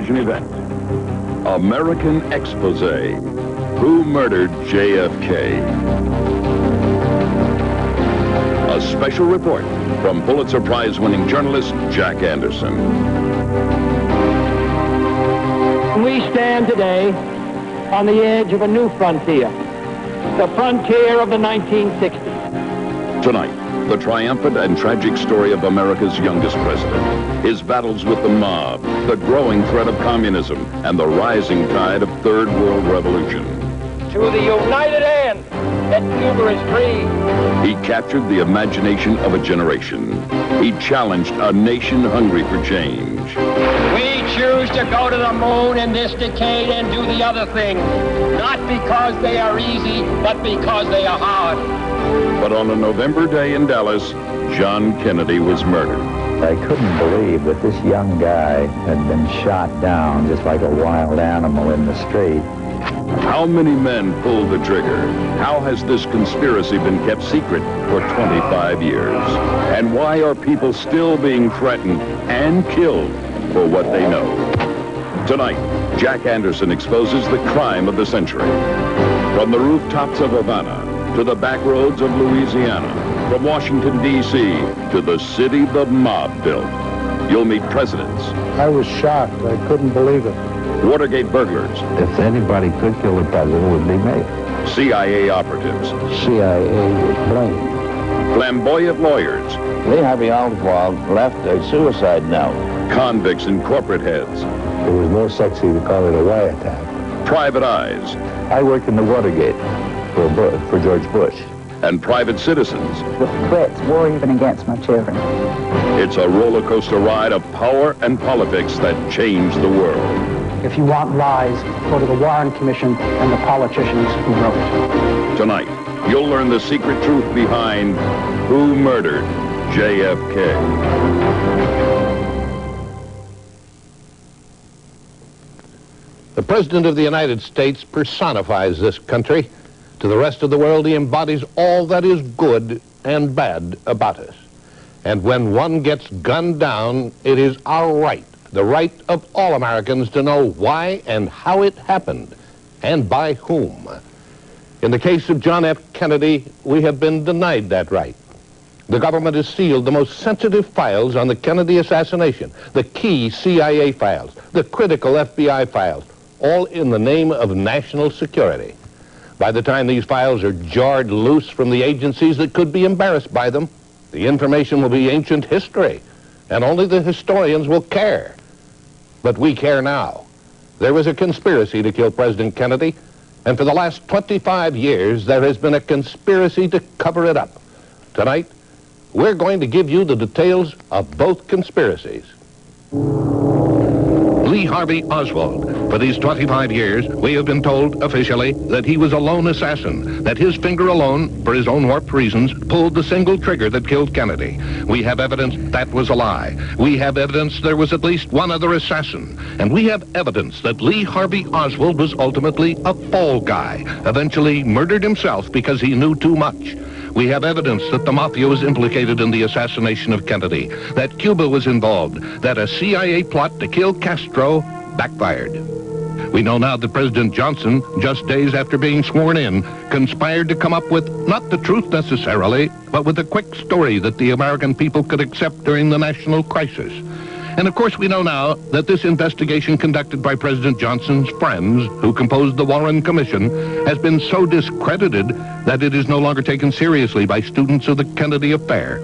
television event. American Exposé. Who murdered JFK? A special report from Pulitzer Prize-winning journalist Jack Anderson. We stand today on the edge of a new frontier, the frontier of the 1960s. Tonight, the triumphant and tragic story of America's youngest president, his battles with the mob, the growing threat of communism, and the rising tide of Third World Revolution. To the united hand that Cuba is free. He captured the imagination of a generation. He challenged a nation hungry for change. We choose to go to the moon in this decade and do the other things, not because they are easy, but because they are hard. But on a November day in Dallas, John Kennedy was murdered. I couldn't believe that this young guy had been shot down just like a wild animal in the street. How many men pulled the trigger? How has this conspiracy been kept secret for 25 years? And why are people still being threatened and killed for what they know? Tonight, Jack Anderson exposes the crime of the century. From the rooftops of Havana to the back roads of Louisiana, from Washington, D.C. to the city the mob built, you'll meet presidents. I was shocked. I couldn't believe it. Watergate burglars. If anybody could kill the president, it would be me. CIA operatives. CIA was blamed. Flamboyant lawyers. Lee Oswald left a suicide note. Convicts and corporate heads. It was more sexy to call it a wiretap. Private eyes. I worked in the Watergate for George Bush. And private citizens. The threats war even against my children. It's a roller coaster ride of power and politics that changed the world. If you want lies, go to the Warren Commission and the politicians who wrote it. Tonight, you'll learn the secret truth behind who murdered JFK. The President of the United States personifies this country. To the rest of the world, he embodies all that is good and bad about us. And when one gets gunned down, it is our right, the right of all Americans, to know why and how it happened, and by whom. In the case of John F. Kennedy, we have been denied that right. The government has sealed the most sensitive files on the Kennedy assassination, the key CIA files, the critical FBI files, all in the name of national security. By the time these files are jarred loose from the agencies that could be embarrassed by them, the information will be ancient history, and only the historians will care. But we care now. There was a conspiracy to kill President Kennedy, and for the last 25 years, there has been a conspiracy to cover it up. Tonight, we're going to give you the details of both conspiracies. Lee Harvey Oswald. For these 25 years, we have been told officially that he was a lone assassin, that his finger alone, for his own warped reasons, pulled the single trigger that killed Kennedy. We have evidence that was a lie. We have evidence there was at least one other assassin. And we have evidence that Lee Harvey Oswald was ultimately a fall guy, eventually murdered himself because he knew too much. We have evidence that the Mafia was implicated in the assassination of Kennedy, that Cuba was involved, that a CIA plot to kill Castro backfired. We know now that President Johnson, just days after being sworn in, conspired to come up with not the truth necessarily, but with a quick story that the American people could accept during the national crisis. And of course we know now that this investigation conducted by President Johnson's friends, who composed the Warren Commission, has been so discredited that it is no longer taken seriously by students of the Kennedy affair.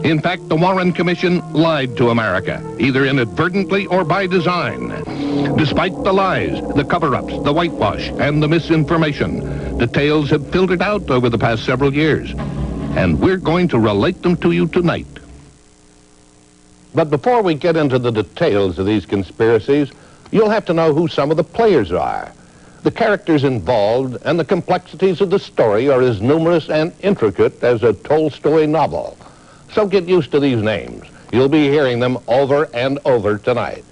In fact, the Warren Commission lied to America, either inadvertently or by design. Despite the lies, the cover-ups, the whitewash, and the misinformation, details have filtered out over the past several years. And we're going to relate them to you tonight. But before we get into the details of these conspiracies, you'll have to know who some of the players are. The characters involved and the complexities of the story are as numerous and intricate as a Tolstoy novel. So get used to these names. You'll be hearing them over and over tonight.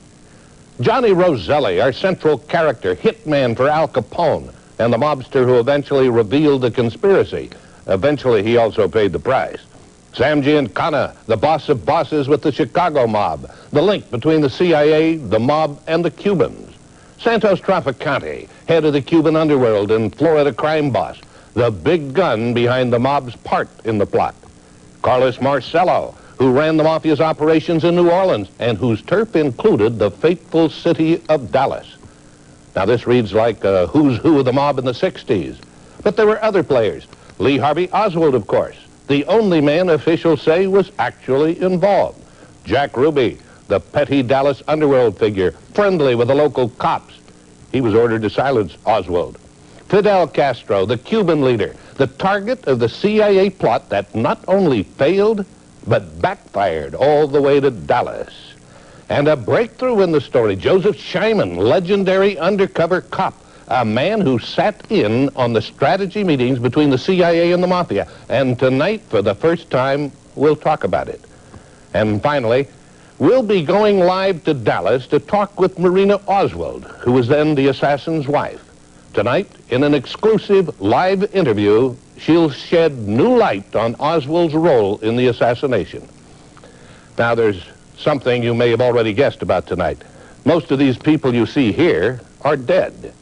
Johnny Roselli, our central character, hitman for Al Capone, and the mobster who eventually revealed the conspiracy. Eventually, he also paid the price. Sam Giancana, the boss of bosses with the Chicago mob, the link between the CIA, the mob, and the Cubans. Santos Traficante, head of the Cuban underworld and Florida crime boss, the big gun behind the mob's part in the plot. Carlos Marcello, who ran the Mafia's operations in New Orleans and whose turf included the fateful city of Dallas. Now, this reads like a who's who of the mob in the 60s. But there were other players. Lee Harvey Oswald, of course, the only man officials say was actually involved. Jack Ruby, the petty Dallas underworld figure, friendly with the local cops. He was ordered to silence Oswald. Fidel Castro, the Cuban leader, the target of the CIA plot that not only failed, but backfired all the way to Dallas. And a breakthrough in the story, Joseph Scheiman, legendary undercover cop, a man who sat in on the strategy meetings between the CIA and the Mafia. And tonight, for the first time, we'll talk about it. And finally, we'll be going live to Dallas to talk with Marina Oswald, who was then the assassin's wife. Tonight, in an exclusive live interview, she'll shed new light on Oswald's role in the assassination. Now, there's something you may have already guessed about tonight. Most of these people you see here are dead.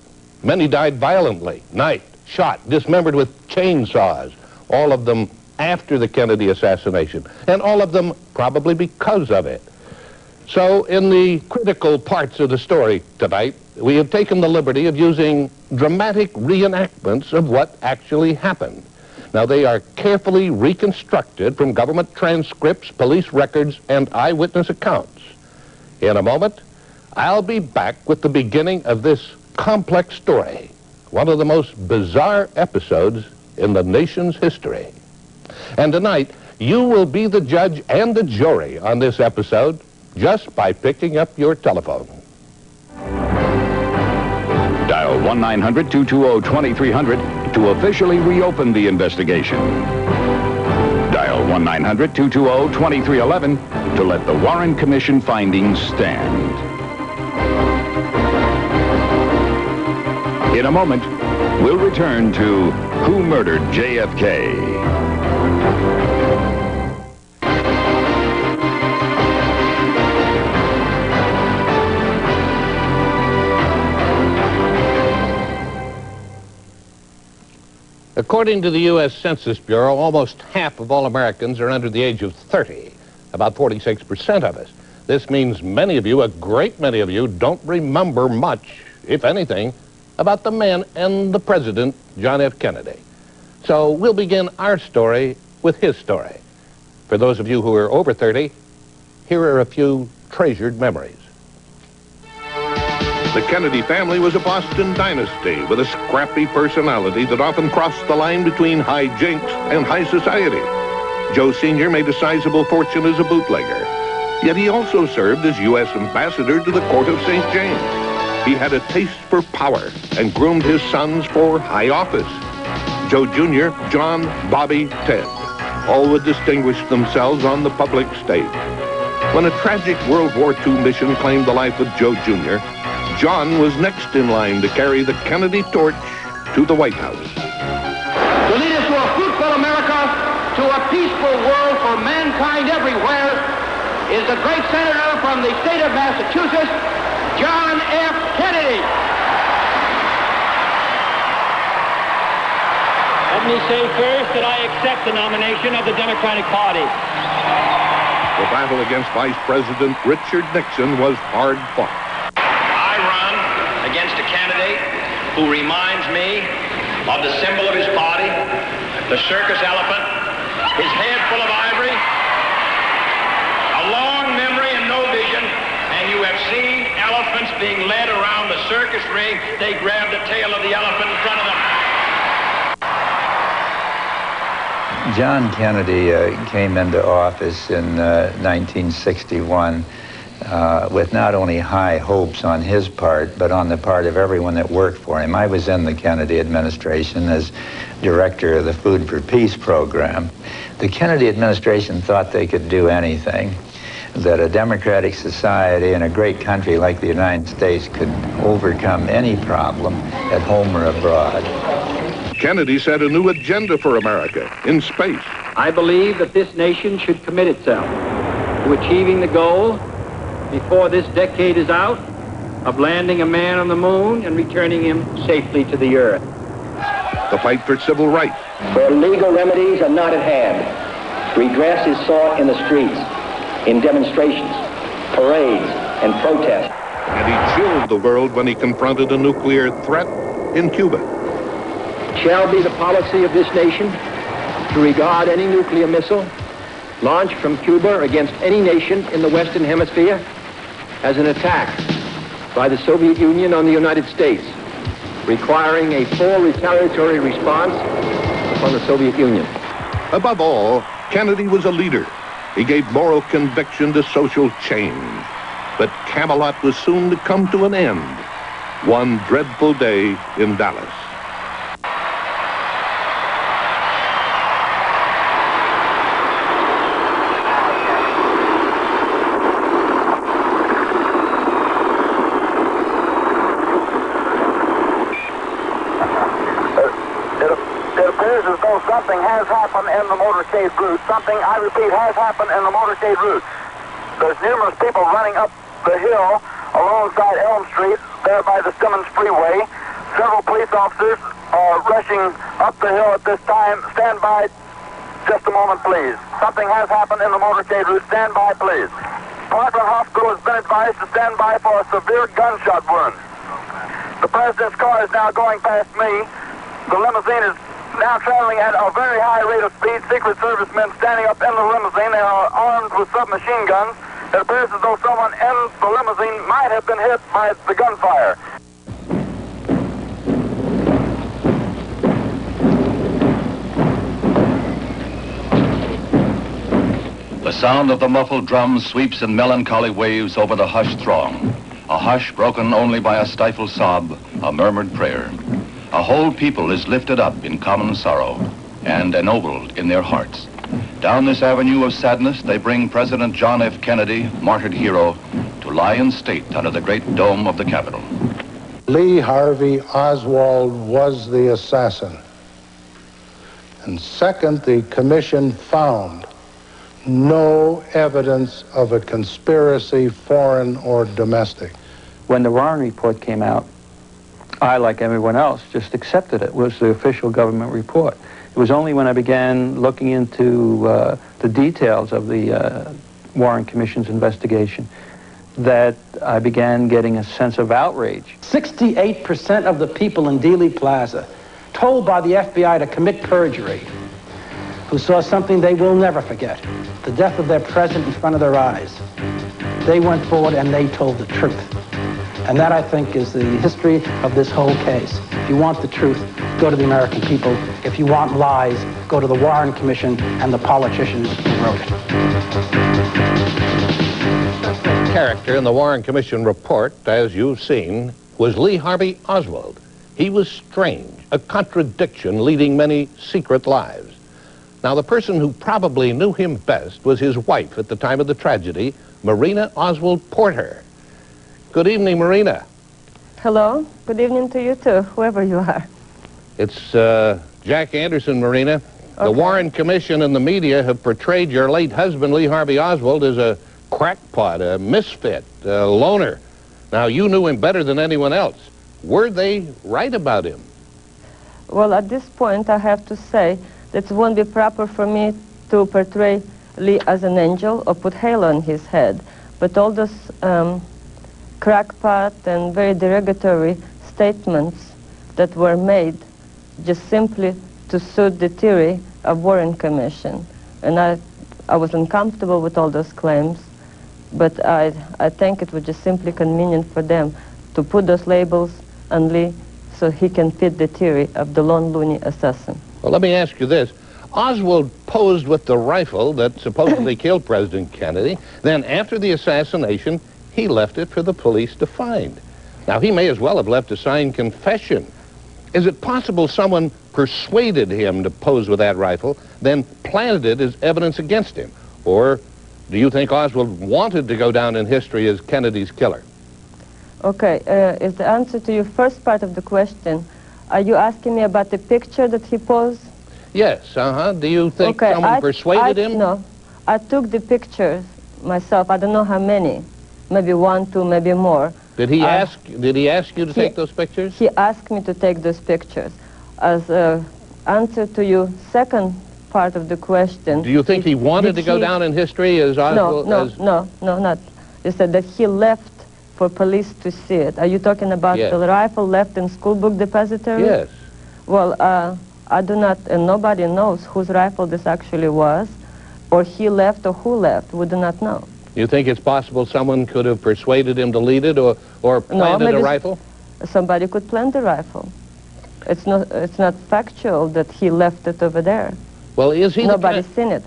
Many died violently, knifed, shot, dismembered with chainsaws, all of them after the Kennedy assassination, and all of them probably because of it. So in the critical parts of the story tonight, we have taken the liberty of using dramatic reenactments of what actually happened. Now, they are carefully reconstructed from government transcripts, police records, and eyewitness accounts. In a moment, I'll be back with the beginning of this complex story, one of the most bizarre episodes in the nation's history. And tonight, you will be the judge and the jury on this episode just by picking up your telephone. Dial 1-900-220-2300 to officially reopen the investigation. Dial 1-900-220-2311 to let the Warren Commission findings stand. In a moment, we'll return to Who Murdered JFK? According to the U.S. Census Bureau, almost half of all Americans are under the age of 30, about 46% of us. This means many of you, a great many of you, don't remember much, if anything, about the man and the president, John F. Kennedy. So we'll begin our story with his story. For those of you who are over 30, here are a few treasured memories. The Kennedy family was a Boston dynasty with a scrappy personality that often crossed the line between high jinks and high society. Joe Sr. made a sizable fortune as a bootlegger, yet he also served as U.S. ambassador to the court of St. James. He had a taste for power and groomed his sons for high office. Joe Jr., John, Bobby, Ted, all would distinguish themselves on the public stage. When a tragic World War II mission claimed the life of Joe Jr., John was next in line to carry the Kennedy torch to the White House. To lead us to a fruitful America, to a peaceful world for mankind everywhere, is the great senator from the state of Massachusetts, John F. Kennedy. Let me say first that I accept the nomination of the Democratic Party. The battle against Vice President Richard Nixon was hard fought. Against a candidate who reminds me of the symbol of his party, the circus elephant, his head full of ivory, a long memory and no vision, and you have seen elephants being led around the circus ring. They grab the tail of the elephant in front of them. John Kennedy came into office in 1961 with not only high hopes on his part, but on the part of everyone that worked for him. I was in the Kennedy administration as director of the Food for Peace program. The Kennedy administration thought they could do anything, that a democratic society and a great country like the United States could overcome any problem at home or abroad. Kennedy set a new agenda for America in space, I believe that this nation should commit itself to achieving the goal before this decade is out of landing a man on the moon and returning him safely to the earth. The fight for civil rights. Where legal remedies are not at hand, redress is sought in the streets, in demonstrations, parades, and protests. And he chilled the world when he confronted a nuclear threat in Cuba. It shall be the policy of this nation to regard any nuclear missile launched from Cuba against any nation in the Western Hemisphere as an attack by the Soviet Union on the United States, requiring a full retaliatory response upon the Soviet Union. Above all, Kennedy was a leader. He gave moral conviction to social change. But Camelot was soon to come to an end, one dreadful day in Dallas. Something has happened in the motorcade route. Something, I repeat, has happened in the motorcade route. There's numerous people running up the hill alongside Elm Street, there by the Simmons Freeway. Several police officers are rushing up the hill at this time. Stand by just a moment, please. Something has happened in the motorcade route. Stand by, please. Parkland Hospital has been advised to stand by for a severe gunshot wound. The president's car is now going past me. The limousine is now traveling at a very high rate of speed. Secret Service men standing up in the limousine. They are armed with submachine guns. It appears as though someone in the limousine might have been hit by the gunfire. The sound of the muffled drums sweeps in melancholy waves over the hushed throng. A hush broken only by a stifled sob, a murmured prayer. A whole people is lifted up in common sorrow and ennobled in their hearts. Down this avenue of sadness, they bring President John F. Kennedy, martyred hero, to lie in state under the great dome of the Capitol. Lee Harvey Oswald was the assassin. And second, the commission found no evidence of a conspiracy, foreign or domestic. When the Warren report came out, I, like everyone else, just accepted it. It was the official government report. It was only when I began looking into the details of the Warren Commission's investigation that I began getting a sense of outrage. 68% of the people in Dealey Plaza, told by the FBI to commit perjury, who saw something they will never forget, the death of their president in front of their eyes. They went forward and they told the truth. And that, I think, is the history of this whole case. If you want the truth, go to the American people. If you want lies, go to the Warren Commission and the politicians who wrote it. The character in the Warren Commission report, as you've seen, was Lee Harvey Oswald. He was strange, a contradiction leading many secret lives. Now, the person who probably knew him best was his wife at the time of the tragedy, Marina Oswald Porter. Good evening, Marina. Hello. Good evening to you, too, whoever you are. It's Jack Anderson, Marina. Okay. The Warren Commission and the media have portrayed your late husband, Lee Harvey Oswald, as a crackpot, a misfit, a loner. Now, you knew him better than anyone else. Were they right about him? Well, at this point, I have to say that it won't be proper for me to portray Lee as an angel or put halo on his head. But all those crackpot and very derogatory statements that were made just simply to suit the theory of Warren Commission. And I was uncomfortable with all those claims, but I think it was just simply convenient for them to put those labels on Lee so he can fit the theory of the lone loony assassin. Well, let me ask you this. Oswald posed with the rifle that supposedly killed President Kennedy. Then after the assassination, he left it for the police to find. Now, he may as well have left a signed confession. Is it possible someone persuaded him to pose with that rifle, then planted it as evidence against him? Or do you think Oswald wanted to go down in history as Kennedy's killer? Okay, is the answer to your first part of the question, are you asking me about the picture that he posed? Yes, Do you think someone persuaded him? No. I took the pictures myself. I don't know how many. Maybe 1, 2, maybe more. Did he ask you to take those pictures? He asked me to take those pictures. As an answer to your second part of the question... Do you think he wanted to go down in history as Oswald? No, not. He said that he left for police to see it. Are you talking about the rifle left in school book depository? Yes. Well, I do not, and nobody knows whose rifle this actually was, or he left or who left. We do not know. You think it's possible someone could have persuaded him to lead it or planted a rifle? Somebody could plant the rifle. It's not factual that he left it over there. Well, is he Nobody's seen it.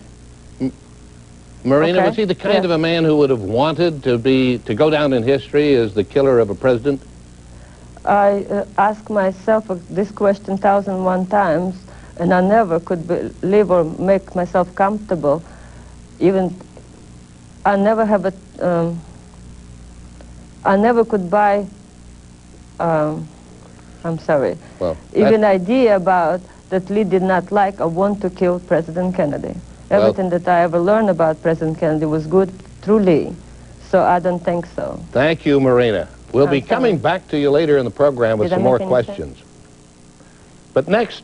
Marina, was he the kind of a man who would have wanted to go down in history as the killer of a president? I ask myself this question 1,001 times, and I never could believe or make myself comfortable. Even I never have a. I never could buy. I'm sorry. Well, even idea about that Lee did not like or want to kill President Kennedy. Everything that I ever learned about President Kennedy was good through Lee, so I don't think so. Thank you, Marina. We'll be coming back to you later in the program with some more questions. But next,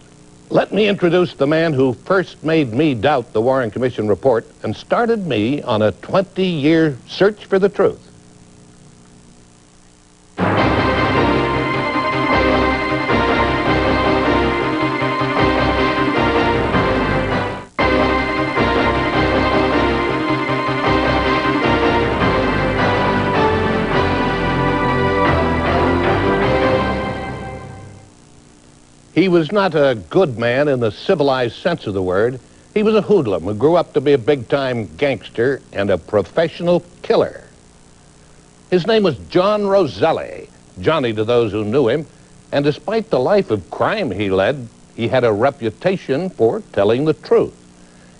let me introduce the man who first made me doubt the Warren Commission report and started me on a 20-year search for the truth. He was not a good man in the civilized sense of the word. He was a hoodlum who grew up to be a big-time gangster and a professional killer. His name was John Roselli, Johnny to those who knew him, and despite the life of crime he led, he had a reputation for telling the truth.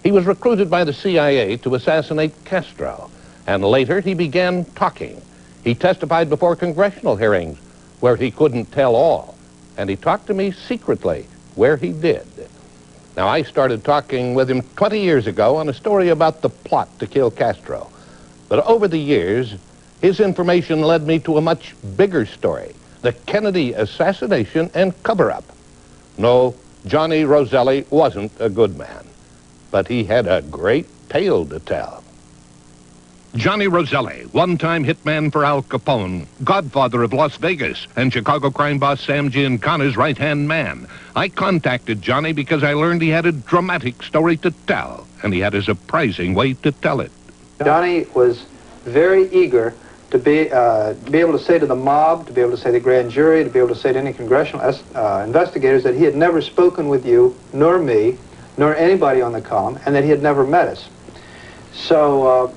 He was recruited by the CIA to assassinate Castro, and later he began talking. He testified before congressional hearings where he couldn't tell all. And he talked to me secretly, where he did. Now, I started talking with him 20 years ago on a story about the plot to kill Castro. But over the years, his information led me to a much bigger story, the Kennedy assassination and cover-up. No, Johnny Roselli wasn't a good man, but he had a great tale to tell. Johnny Roselli, one-time hitman for Al Capone, godfather of Las Vegas, and Chicago crime boss Sam Giancana's right-hand man. I contacted Johnny because I learned he had a dramatic story to tell, and he had a surprising way to tell it. Johnny was very eager to be able to say to the mob, to be able to say to the grand jury, to be able to say to any congressional investigators that he had never spoken with you, nor me, nor anybody on the comm, and that he had never met us. So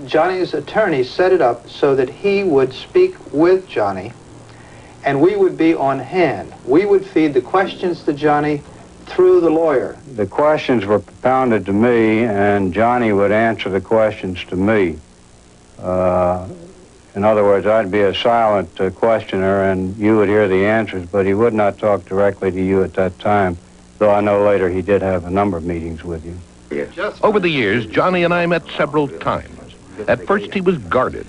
Johnny's attorney set it up so that he would speak with Johnny, and we would be on hand. We would feed the questions to Johnny through the lawyer. The questions were propounded to me, and Johnny would answer the questions to me. In other words, I'd be a silent questioner, and you would hear the answers, but he would not talk directly to you at that time, though I know later he did have a number of meetings with you. Over the years, Johnny and I met several times. At first, he was guarded,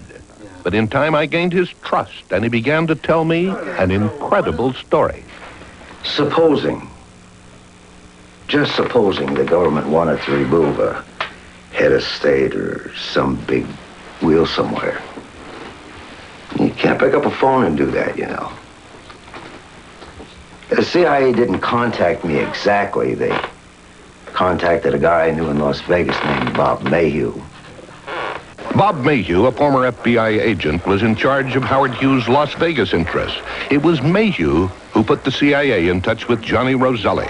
but in time I gained his trust, and he began to tell me an incredible story. Just supposing the government wanted to remove a head of state or some big wheel somewhere. You can't pick up a phone and do that, you know. The CIA didn't contact me exactly. They contacted a guy I knew in Las Vegas named Bob Mayhew. Bob Mayhew, a former FBI agent, was in charge of Howard Hughes' Las Vegas interests. It was Mayhew who put the CIA in touch with Johnny Roselli.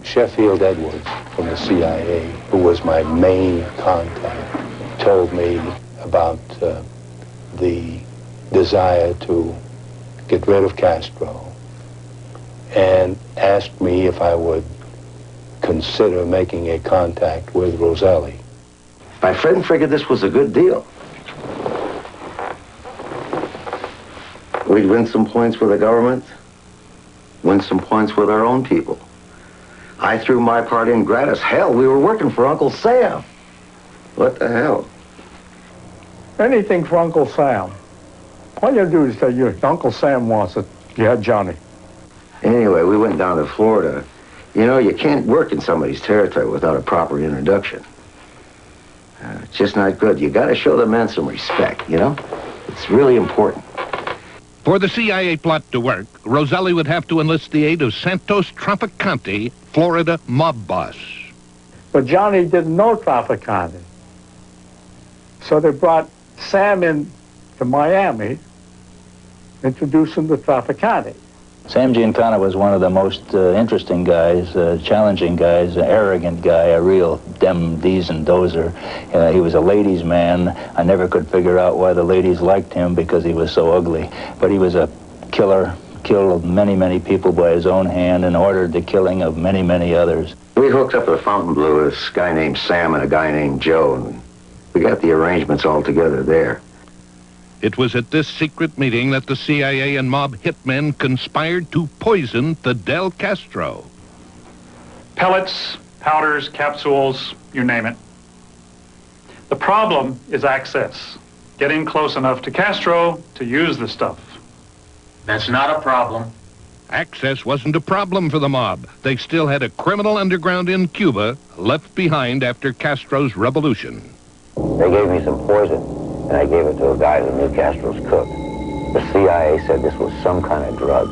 Sheffield Edwards from the CIA, who was my main contact, told me about the desire to get rid of Castro and asked me if I would consider making a contact with Roselli. My friend figured this was a good deal. We'd win some points with the government, win some points with our own people. I threw my part in gratis. Hell, we were working for Uncle Sam. What the hell? Anything for Uncle Sam. All you do is say, Uncle Sam wants it. Yeah, Johnny. Anyway, we went down to Florida. You know, you can't work in somebody's territory without a proper introduction. It's just not good. You got to show the men some respect, you know? It's really important. For the CIA plot to work, Roselli would have to enlist the aid of Santos Trafficante, Florida mob boss. But Johnny didn't know Trafficante. So they brought Sam in to Miami, introduced him to Trafficante. Sam Giancana was one of the most interesting guys, challenging guys, an arrogant guy, a real dem, dees, and dozer. He was a ladies' man. I never could figure out why the ladies liked him because he was so ugly. But he was a killer, killed many, many people by his own hand and ordered the killing of many, many others. We hooked up at Fontainebleau with this guy named Sam and a guy named Joe, and we got the arrangements all together there. It was at this secret meeting that the CIA and mob hitmen conspired to poison Fidel Castro. Pellets, powders, capsules, you name it. The problem is access. Getting close enough to Castro to use the stuff. That's not a problem. Access wasn't a problem for the mob. They still had a criminal underground in Cuba left behind after Castro's revolution. They gave me some poison, and I gave it to a guy who knew Castro's cook. The CIA said this was some kind of drug,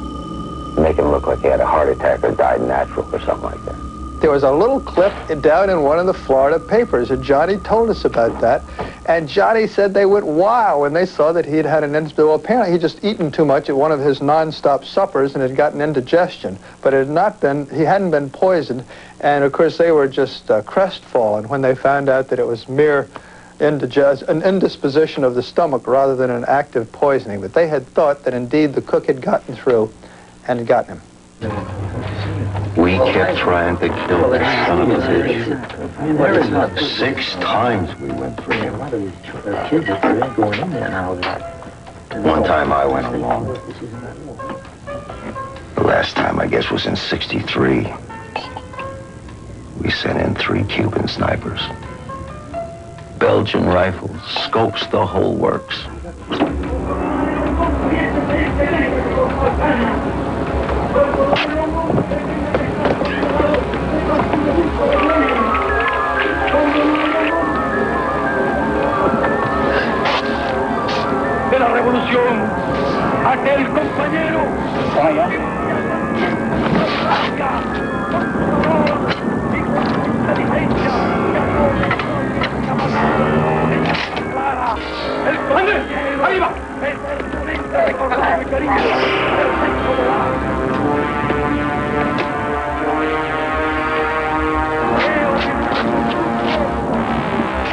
make him look like he had a heart attack or died natural or something like that. There was a little clip down in one of the Florida papers, and Johnny told us about that. And Johnny said they went wild when they saw that he had had an indigestion. Well, apparently he'd just eaten too much at one of his non-stop suppers and had gotten indigestion. But it had not been, he hadn't been poisoned. And of course they were just crestfallen when they found out that it was mere an indisposition of the stomach rather than an active poisoning. But they had thought that indeed the cook had gotten through and had gotten him. We kept trying to kill that son of a bitch. 6 times we went for him. One time I went alone. The last time, I guess, was in '63. We sent in 3 Cuban snipers. Belgian rifles, scopes, the whole works. De la revolución, aquel compañero. El comandante, arriba.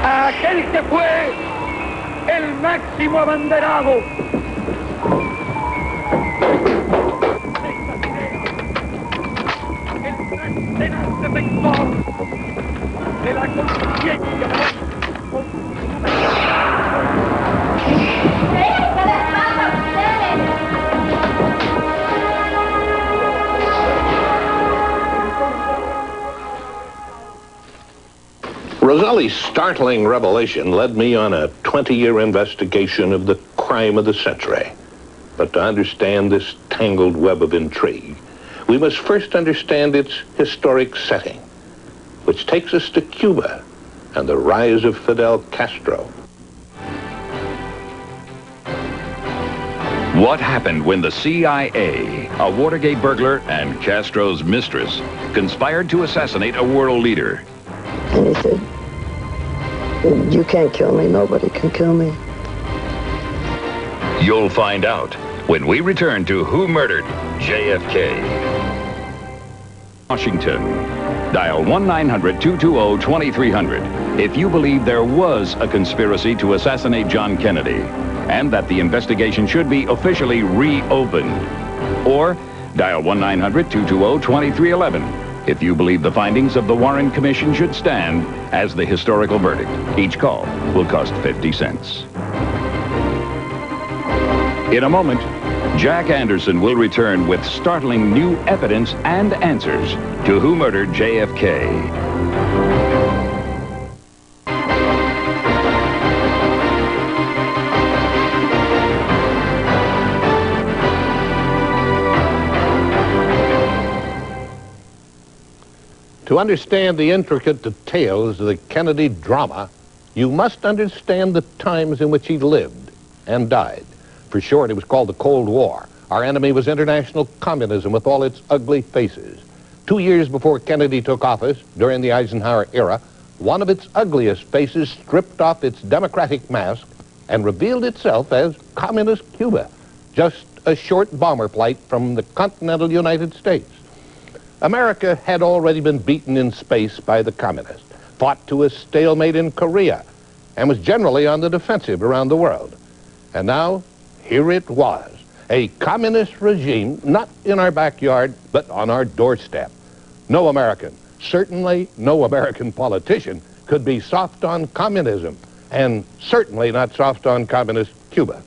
Aquel que fue el máximo abanderado. El tenaz defensor de la conciencia. Roselli's startling revelation led me on a 20-year investigation of the crime of the century. But to understand this tangled web of intrigue, we must first understand its historic setting, which takes us to Cuba and the rise of Fidel Castro. What happened when the CIA, a Watergate burglar and Castro's mistress, conspired to assassinate a world leader? And he said, "You can't kill me. Nobody can kill me." You'll find out when we return to Who Murdered JFK. Washington. Dial 1-900-220-2300 if you believe there was a conspiracy to assassinate John Kennedy and that the investigation should be officially reopened. Or dial 1-900-220-2311 if you believe the findings of the Warren Commission should stand as the historical verdict. Each call will cost 50 cents. In a moment, Jack Anderson will return with startling new evidence and answers to who murdered JFK. To understand the intricate details of the Kennedy drama, you must understand the times in which he lived and died. For short, it was called the Cold War. Our enemy was international communism with all its ugly faces. 2 years before Kennedy took office, during the Eisenhower era, one of its ugliest faces stripped off its democratic mask and revealed itself as communist Cuba, just a short bomber flight from the continental United States. America had already been beaten in space by the communists, fought to a stalemate in Korea, and was generally on the defensive around the world. And now, here it was, a communist regime, not in our backyard, but on our doorstep. No American, certainly no American politician, could be soft on communism, and certainly not soft on communist Cuba.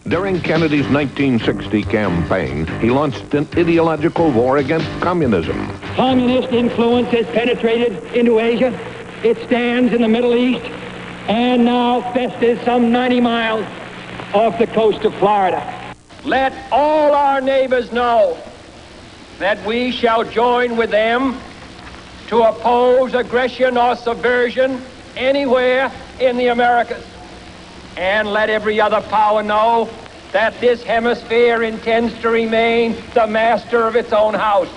During Kennedy's 1960 campaign, he launched an ideological war against communism. Communist influence has penetrated into Asia. It stands in the Middle East and now festers some 90 miles off the coast of Florida. Let all our neighbors know that we shall join with them to oppose aggression or subversion anywhere in the Americas. And let every other power know that this hemisphere intends to remain the master of its own house.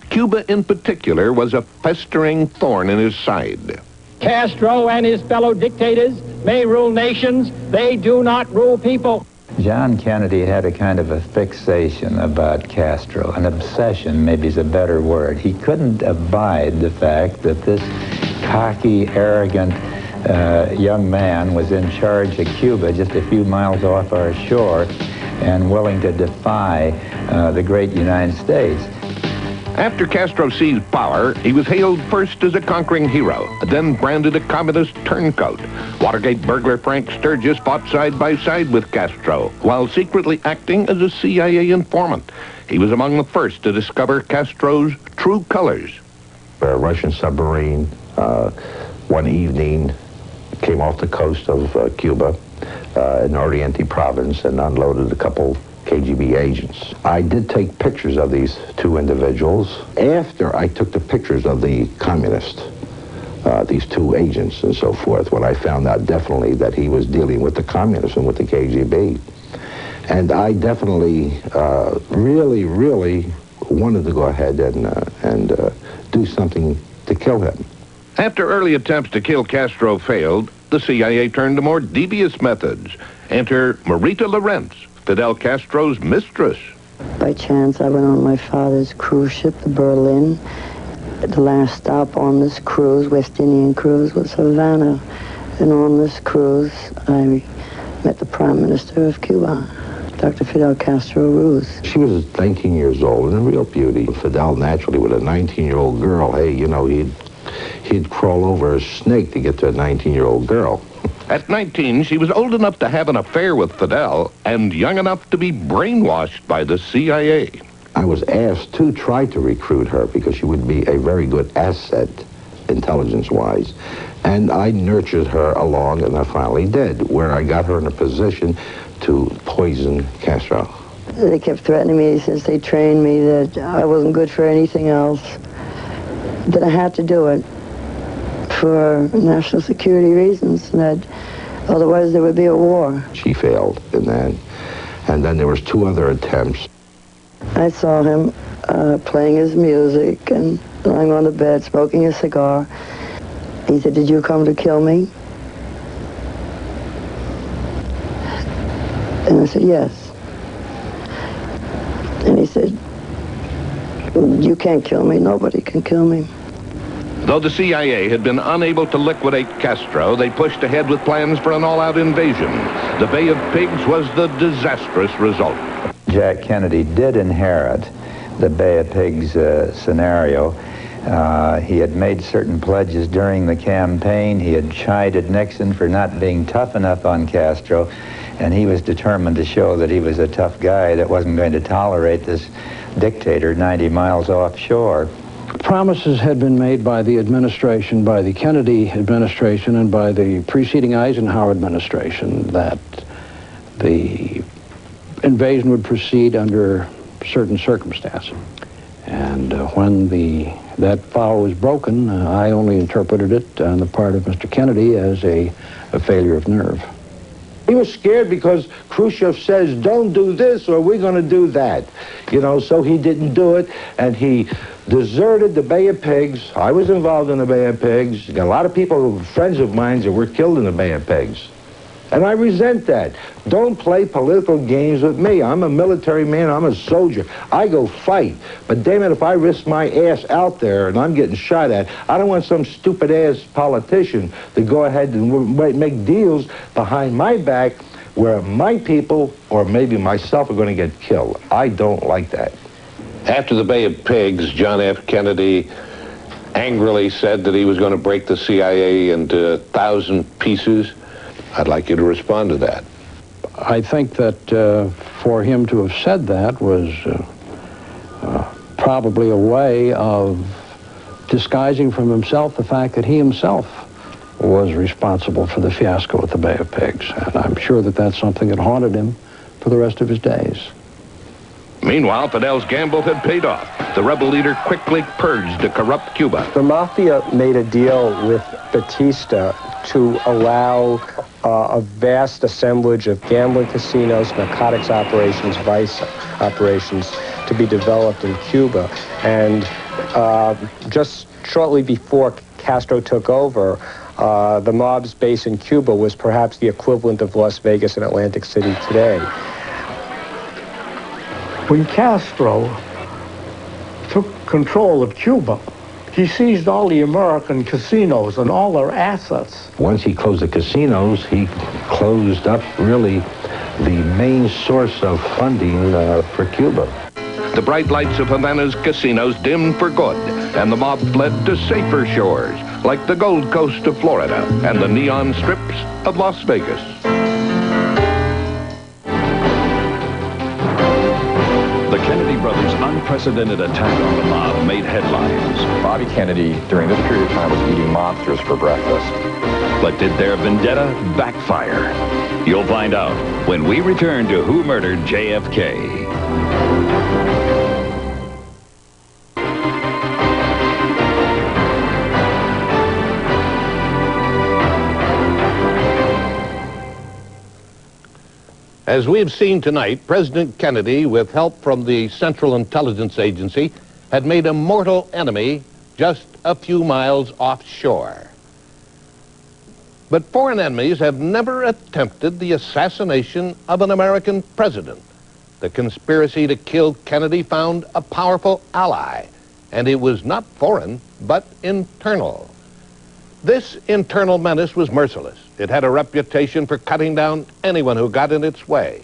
Cuba in particular was a festering thorn in his side. Castro and his fellow dictators may rule nations, they do not rule people. John Kennedy had a kind of a fixation about Castro, an obsession maybe is a better word. He couldn't abide the fact that this cocky, arrogant young man was in charge of Cuba just a few miles off our shore and willing to defy the great United States. After Castro seized power, he was hailed first as a conquering hero, then branded a communist turncoat. Watergate burglar Frank Sturgis fought side by side with Castro while secretly acting as a CIA informant. He was among the first to discover Castro's true colors. A Russian submarine one evening came off the coast of Cuba in Oriente province and unloaded a couple KGB agents. I did take pictures of these two individuals. After I took the pictures of the communists, these two agents and so forth, when I found out definitely that he was dealing with the communists and with the KGB. And I definitely really wanted to go ahead and do something to kill him. After early attempts to kill Castro failed, the CIA turned to more devious methods. Enter Marita Lorenz, Fidel Castro's mistress. By chance, I went on my father's cruise ship, the Berlin. The last stop on this cruise, West Indian cruise, was Havana. And on this cruise, I met the Prime Minister of Cuba, Dr. Fidel Castro Ruz. She was 19 years old and a real beauty. Fidel, naturally, with a 19-year-old girl, hey, you know, he'd crawl over a snake to get to a 19-year-old girl. At 19, she was old enough to have an affair with Fidel and young enough to be brainwashed by the CIA. I was asked to try to recruit her because she would be a very good asset, intelligence-wise. And I nurtured her along, and I finally did, where I got her in a position to poison Castro. They kept threatening me since they trained me that I wasn't good for anything else, that I had to do it for national security reasons, and that otherwise there would be a war. She failed in that. And then there was two other attempts. I saw him playing his music and lying on the bed, smoking a cigar. He said, "Did you come to kill me?" And I said, "Yes." And he said, "You can't kill me. Nobody can kill me." Though the CIA had been unable to liquidate Castro, they pushed ahead with plans for an all-out invasion. The Bay of Pigs was the disastrous result. Jack Kennedy did inherit the Bay of Pigs scenario. He had made certain pledges during the campaign. He had chided Nixon for not being tough enough on Castro. And he was determined to show that he was a tough guy that wasn't going to tolerate this dictator 90 miles offshore. Promises had been made by the administration, by the Kennedy administration, and by the preceding Eisenhower administration that the invasion would proceed under certain circumstances. And when that vow was broken, I only interpreted it on the part of Mr. Kennedy as a failure of nerve. He was scared because Khrushchev says, don't do this or we're going to do that. You know, so he didn't do it, and he deserted the Bay of Pigs. I was involved in the Bay of Pigs. A lot of people, friends of mine, that were killed in the Bay of Pigs. And I resent that. Don't play political games with me. I'm a military man. I'm a soldier. I go fight. But damn it, if I risk my ass out there and I'm getting shot at, I don't want some stupid-ass politician to go ahead and make deals behind my back where my people or maybe myself are going to get killed. I don't like that. After the Bay of Pigs, John F. Kennedy angrily said that he was going to break the CIA into 1,000 pieces. I'd like you to respond to that. I think that for him to have said that was probably a way of disguising from himself the fact that he himself was responsible for the fiasco at the Bay of Pigs. And I'm sure that that's something that haunted him for the rest of his days. Meanwhile, Fidel's gamble had paid off. The rebel leader quickly purged a corrupt Cuba. The Mafia made a deal with Batista to allow a vast assemblage of gambling casinos, narcotics operations, vice operations to be developed in Cuba. And just shortly before Castro took over, the mob's base in Cuba was perhaps the equivalent of Las Vegas and Atlantic City today. When Castro took control of Cuba, he seized all the American casinos and all their assets. Once he closed the casinos, he closed up really the main source of funding for Cuba. The bright lights of Havana's casinos dimmed for good, and the mob fled to safer shores, like the Gold Coast of Florida and the neon strips of Las Vegas. The Kennedy brothers' unprecedented attack on the mob made headlines. Bobby Kennedy, during this period of time, was eating mobsters for breakfast. But did their vendetta backfire? You'll find out when we return to Who Murdered JFK. As we have seen tonight, President Kennedy, with help from the Central Intelligence Agency, had made a mortal enemy just a few miles offshore. But foreign enemies have never attempted the assassination of an American president. The conspiracy to kill Kennedy found a powerful ally, and it was not foreign, but internal. This internal menace was merciless. It had a reputation for cutting down anyone who got in its way.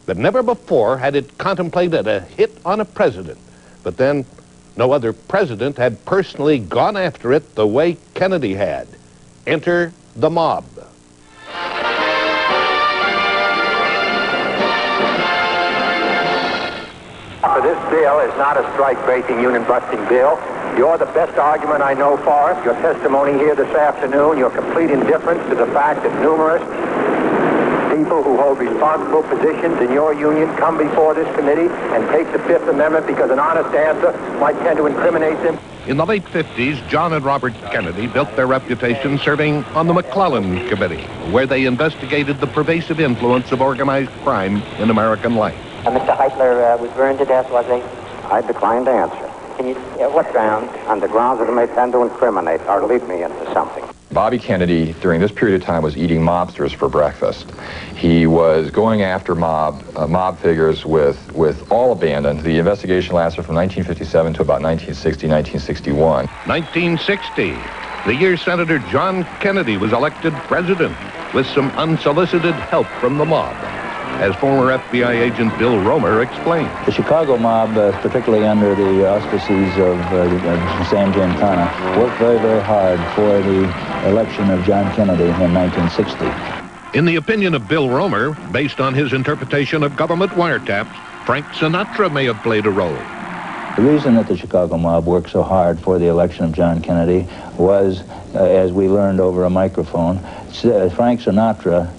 But never before had it contemplated a hit on a president. But then, no other president had personally gone after it the way Kennedy had. Enter the mob. This bill is not a strike-breaking, union-busting bill. You're the best argument I know for it. Your testimony here this afternoon, your complete indifference to the fact that numerous people who hold responsible positions in your union come before this committee and take the Fifth Amendment because an honest answer might tend to incriminate them. In the late 50s, John and Robert Kennedy built their reputation serving on the McClellan Committee, where they investigated the pervasive influence of organized crime in American life. Mr. Heitler was burned to death, was he? I decline to answer. Can you, what grounds? On the grounds that it may tend to incriminate or lead me into something. Bobby Kennedy, during this period of time, was eating mobsters for breakfast. He was going after mob figures with all abandon. The investigation lasted from 1957 to about 1960, 1961. 1960, the year Senator John Kennedy was elected president with some unsolicited help from the mob, as former FBI agent Bill Romer explained. The Chicago mob, particularly under the auspices of Sam Giancana, worked very, very hard for the election of John Kennedy in 1960. In the opinion of Bill Romer, based on his interpretation of government wiretaps, Frank Sinatra may have played a role. The reason that the Chicago mob worked so hard for the election of John Kennedy was, as we learned over a microphone, Frank Sinatra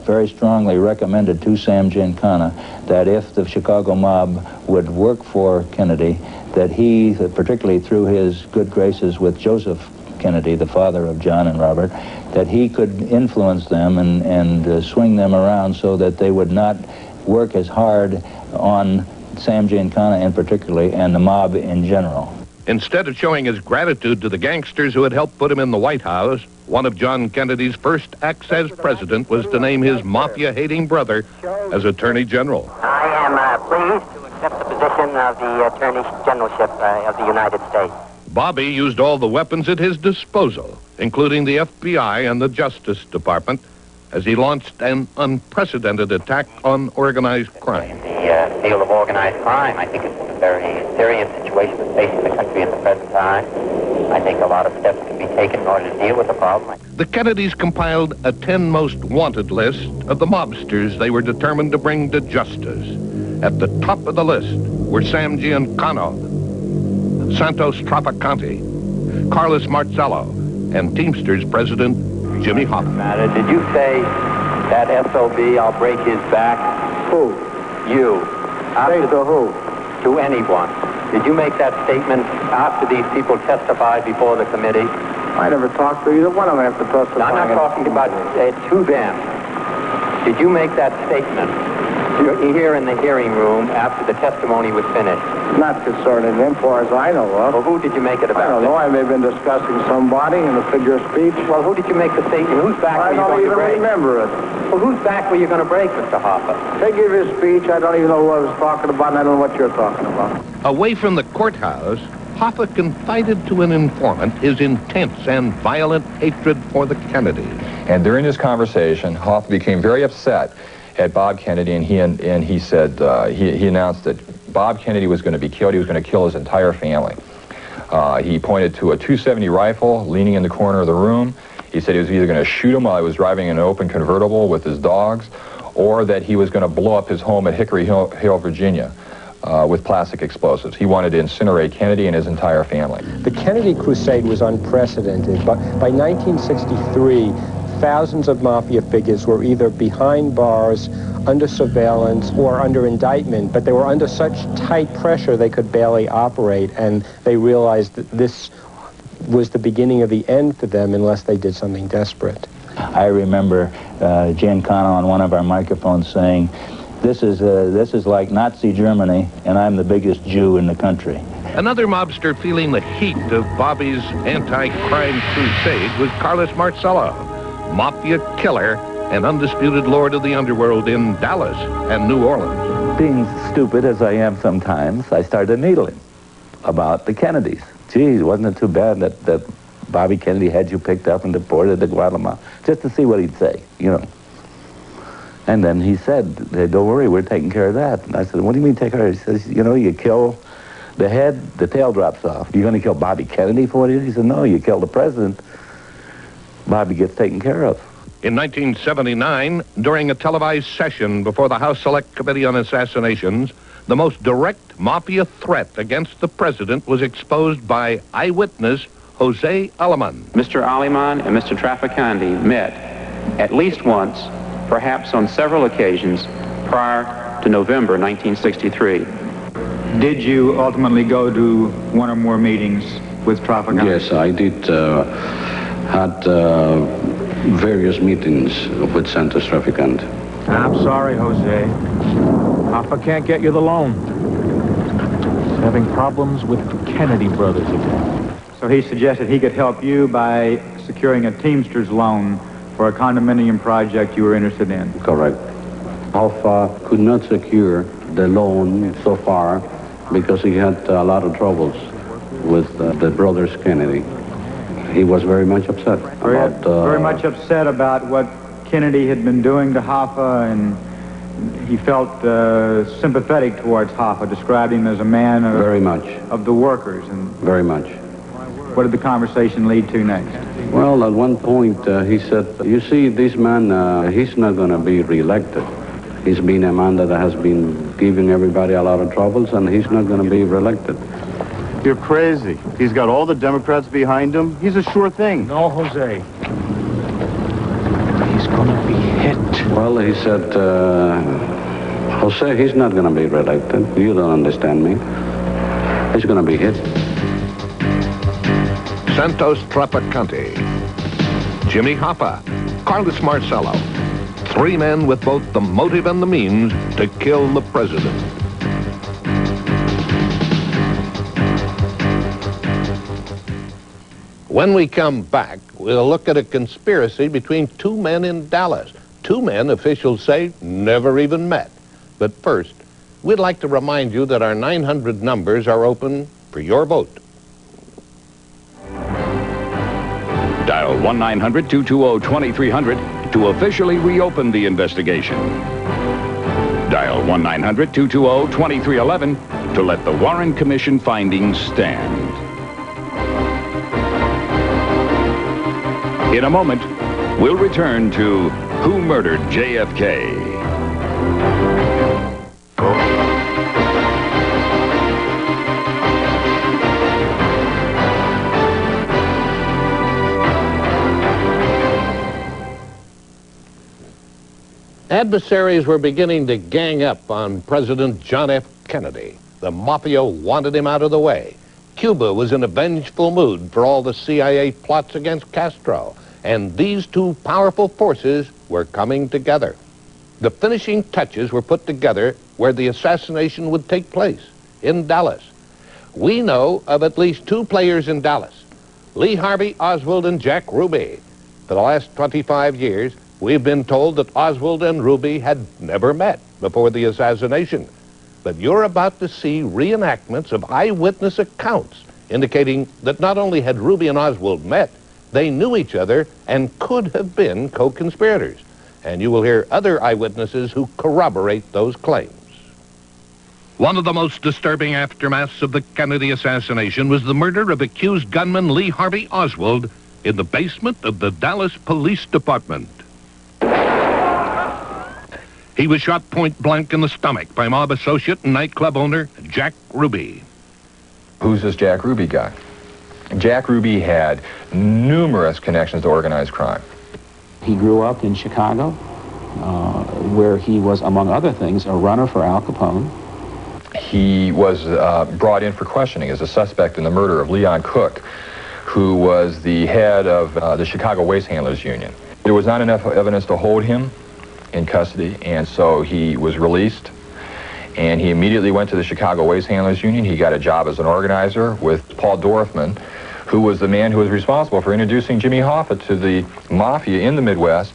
very strongly recommended to Sam Giancana that if the Chicago mob would work for Kennedy, that he, particularly through his good graces with Joseph Kennedy, the father of John and Robert, that he could influence them and swing them around so that they would not work as hard on Sam Giancana in particularly and the mob in general. Instead of showing his gratitude to the gangsters who had helped put him in the White House, one of John Kennedy's first acts as president was to name his mafia-hating brother as Attorney General. I am pleased to accept the position of the Attorney Generalship of the United States. Bobby used all the weapons at his disposal, including the FBI and the Justice Department, as he launched an unprecedented attack on organized crime. The field of organized crime, I think it's a very serious situation that's facing the country at the present time. I think a lot of steps can be taken in order to deal with the problem. The Kennedys compiled a 10 most wanted list of the mobsters they were determined to bring to justice. At the top of the list were Sam Giancana, Santos Trafficante, Carlos Marcello, and Teamsters President Jimmy Hoffa. Did you say that SOB, I'll break his back? Who? You. Say to who? To anyone. Did you make that statement after these people testified before the committee? I never talked to either one of them after testifying. I'm not talking about to them. Did you make that statement here in the hearing room after the testimony was finished? Not concerning them, far as I know of. Well, who did you make it about? I don't know. I may have been discussing somebody in a figure of speech. Well, who did you make the statement? Whose back were you going to break? I don't even remember it. Well, whose back were you going to break, Mr. Hoffa? Figure of speech, I don't even know who I was talking about, and I don't know what you're talking about. Away from the courthouse, Hoffa confided to an informant his intense and violent hatred for the Kennedys. And during this conversation, Hoffa became very upset at Bob Kennedy, and he said, he announced that Bob Kennedy was going to be killed. He was going to kill his entire family. He pointed to a .270 rifle leaning in the corner of the room. He said he was either going to shoot him while he was driving an open convertible with his dogs, or that he was going to blow up his home at Hickory Hill, Virginia, with plastic explosives. He wanted to incinerate Kennedy and his entire family. The Kennedy crusade was unprecedented, but by 1963, thousands of mafia figures were either behind bars, under surveillance, or under indictment, but they were under such tight pressure they could barely operate, and they realized that this was the beginning of the end for them unless they did something desperate. I remember Giancana on one of our microphones saying, this is like Nazi Germany, and I'm the biggest Jew in the country. Another mobster feeling the heat of Bobby's anti-crime crusade was Carlos Marcello, mafia killer and undisputed lord of the underworld in Dallas and New Orleans. Being stupid as I am sometimes, I started needling about the Kennedys. Geez, wasn't it too bad that Bobby Kennedy had you picked up and deported to Guatemala? Just to see what he'd say, you know. And then he said, don't worry, we're taking care of that. And I said, what do you mean take care of it? He says, you know, you kill the head, the tail drops off. You're going to kill Bobby Kennedy for it? He said, no, you kill the president, Bobby gets taken care of. In 1979, during a televised session before the House Select Committee on Assassinations, the most direct mafia threat against the president was exposed by eyewitness Jose Aleman. Mr. Aleman and Mr. Trafficante met at least once, perhaps on several occasions, prior to November 1963. Did you ultimately go to one or more meetings with Trafficante? Yes, I did. Had various meetings with Santos Trafficante. I'm sorry, Jose. Hoffa can't get you the loan. He's having problems with the Kennedy brothers again. So he suggested he could help you by securing a Teamsters loan for a condominium project you were interested in. Correct. Hoffa could not secure the loan so far because he had a lot of troubles with the brothers Kennedy. He was very much upset about... very much upset about what Kennedy had been doing to Hoffa, and he felt sympathetic towards Hoffa, described him as a man of... Very much. Of the workers. And very much. What did the conversation lead to next? Well, at one point, he said, you see, this man, he's not going to be reelected. He's been a man that has been giving everybody a lot of troubles, and he's not going to be reelected. You're crazy. He's got all the Democrats behind him. He's a sure thing. No, Jose. He's going to be hit. Well, he said, Jose, he's not going to be reelected. You don't understand me. He's going to be hit. Santos Trafficante, Jimmy Hoffa, Carlos Marcello. 3 men with both the motive and the means to kill the president. When we come back, we'll look at a conspiracy between 2 men in Dallas. 2 men officials say never even met. But first, we'd like to remind you that our 900 numbers are open for your vote. Dial 1-900-220-2300 to officially reopen the investigation. Dial 1-900-220-2311 to let the Warren Commission findings stand. In a moment, we'll return to Who Murdered JFK? Adversaries were beginning to gang up on President John F. Kennedy. The Mafia wanted him out of the way. Cuba was in a vengeful mood for all the CIA plots against Castro, and these 2 powerful forces were coming together. The finishing touches were put together where the assassination would take place, in Dallas. We know of at least 2 players in Dallas, Lee Harvey Oswald and Jack Ruby. For the last 25 years, we've been told that Oswald and Ruby had never met before the assassination. But you're about to see reenactments of eyewitness accounts indicating that not only had Ruby and Oswald met, they knew each other and could have been co-conspirators. And you will hear other eyewitnesses who corroborate those claims. One of the most disturbing aftermaths of the Kennedy assassination was the murder of accused gunman Lee Harvey Oswald in the basement of the Dallas Police Department. He was shot point blank in the stomach by mob associate and nightclub owner Jack Ruby. Who's this Jack Ruby guy? Jack Ruby had numerous connections to organized crime. He grew up in Chicago, where he was, among other things, a runner for Al Capone. He was brought in for questioning as a suspect in the murder of Leon Cook, who was the head of the Chicago Waste Handlers Union. There was not enough evidence to hold him in custody, and so he was released, and he immediately went to the Chicago Waste Handlers Union. He got a job as an organizer with Paul Dorfman, who was the man who was responsible for introducing Jimmy Hoffa to the Mafia in the Midwest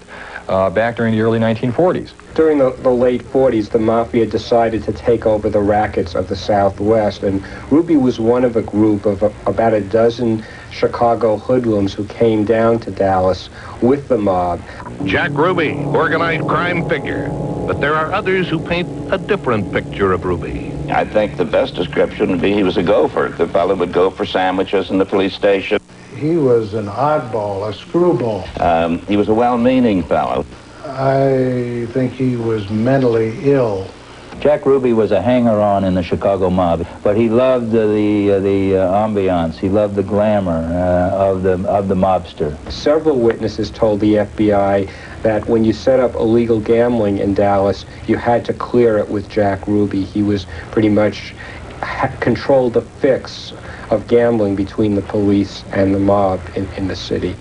back during the early 1940s. During the late 40s, the Mafia decided to take over the rackets of the Southwest, and Ruby was one of a group of about a dozen Chicago hoodlums who came down to Dallas with the mob. Jack Ruby, organized crime figure. But there are others who paint a different picture of Ruby. I think the best description would be he was a gopher. The fellow would go for sandwiches in the police station. He was an oddball, a screwball. He was a well-meaning fellow. I think he was mentally ill. Jack Ruby was a hanger-on in the Chicago mob, but he loved the ambiance. He loved the glamour of the mobster. Several witnesses told the FBI that when you set up illegal gambling in Dallas, you had to clear it with Jack Ruby. He was pretty much controlled the fix of gambling between the police and the mob in the city.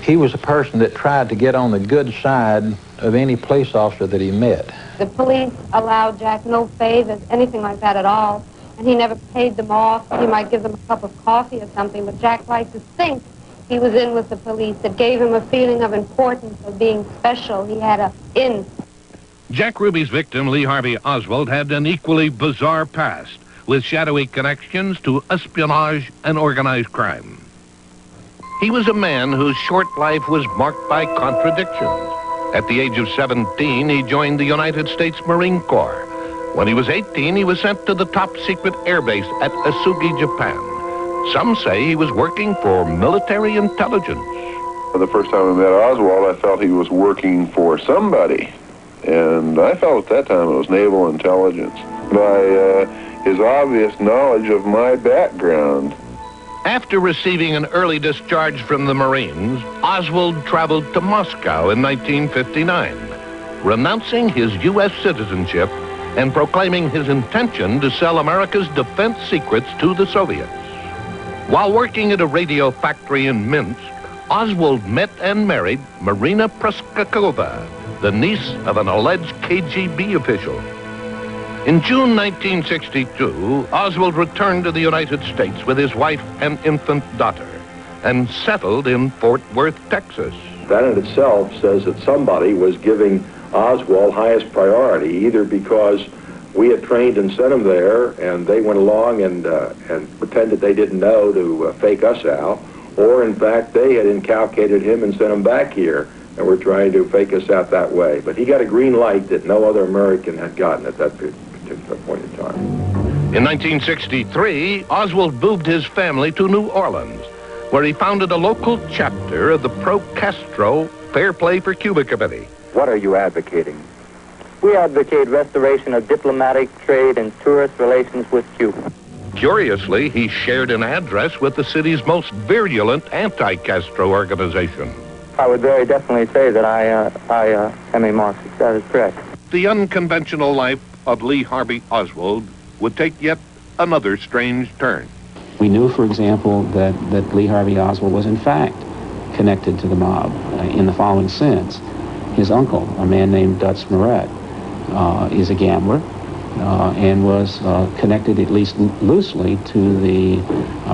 He was a person that tried to get on the good side of any police officer that he met. The police allowed Jack no favors, anything like that at all, and he never paid them off. He might give them a cup of coffee or something, but Jack liked to think he was in with the police. It gave him a feeling of importance, of being special. He had a in. Jack Ruby's victim, Lee Harvey Oswald, had an equally bizarre past, with shadowy connections to espionage and organized crime. He was a man whose short life was marked by contradictions. At the age of 17, he joined the United States Marine Corps. When he was 18, he was sent to the top-secret airbase at Asugi, Japan. Some say he was working for military intelligence. The first time I met Oswald, I felt he was working for somebody. And I felt at that time it was naval intelligence by his obvious knowledge of my background. After receiving an early discharge from the Marines, Oswald traveled to Moscow in 1959, renouncing his U.S. citizenship and proclaiming his intention to sell America's defense secrets to the Soviets. While working at a radio factory in Minsk, Oswald met and married Marina Oswald, the niece of an alleged KGB official. In June 1962, Oswald returned to the United States with his wife and infant daughter and settled in Fort Worth, Texas. That in itself says that somebody was giving Oswald highest priority, either because we had trained and sent him there and they went along and pretended they didn't know to fake us out, or in fact they had incalcated him and sent him back here and were trying to fake us out that way. But he got a green light that no other American had gotten at that particular point in time. In 1963, Oswald moved his family to New Orleans, where he founded a local chapter of the pro-Castro Fair Play for Cuba Committee. What are you advocating? We advocate restoration of diplomatic, trade, and tourist relations with Cuba. Curiously, he shared an address with the city's most virulent anti-Castro organization. I would very definitely say that I am a Marxist. That is correct. The unconventional life of Lee Harvey Oswald would take yet another strange turn. We knew, for example, that Lee Harvey Oswald was in fact connected to the mob in the following sense. His uncle, a man named Dutz Moret, is a gambler and was connected, at least loosely, to the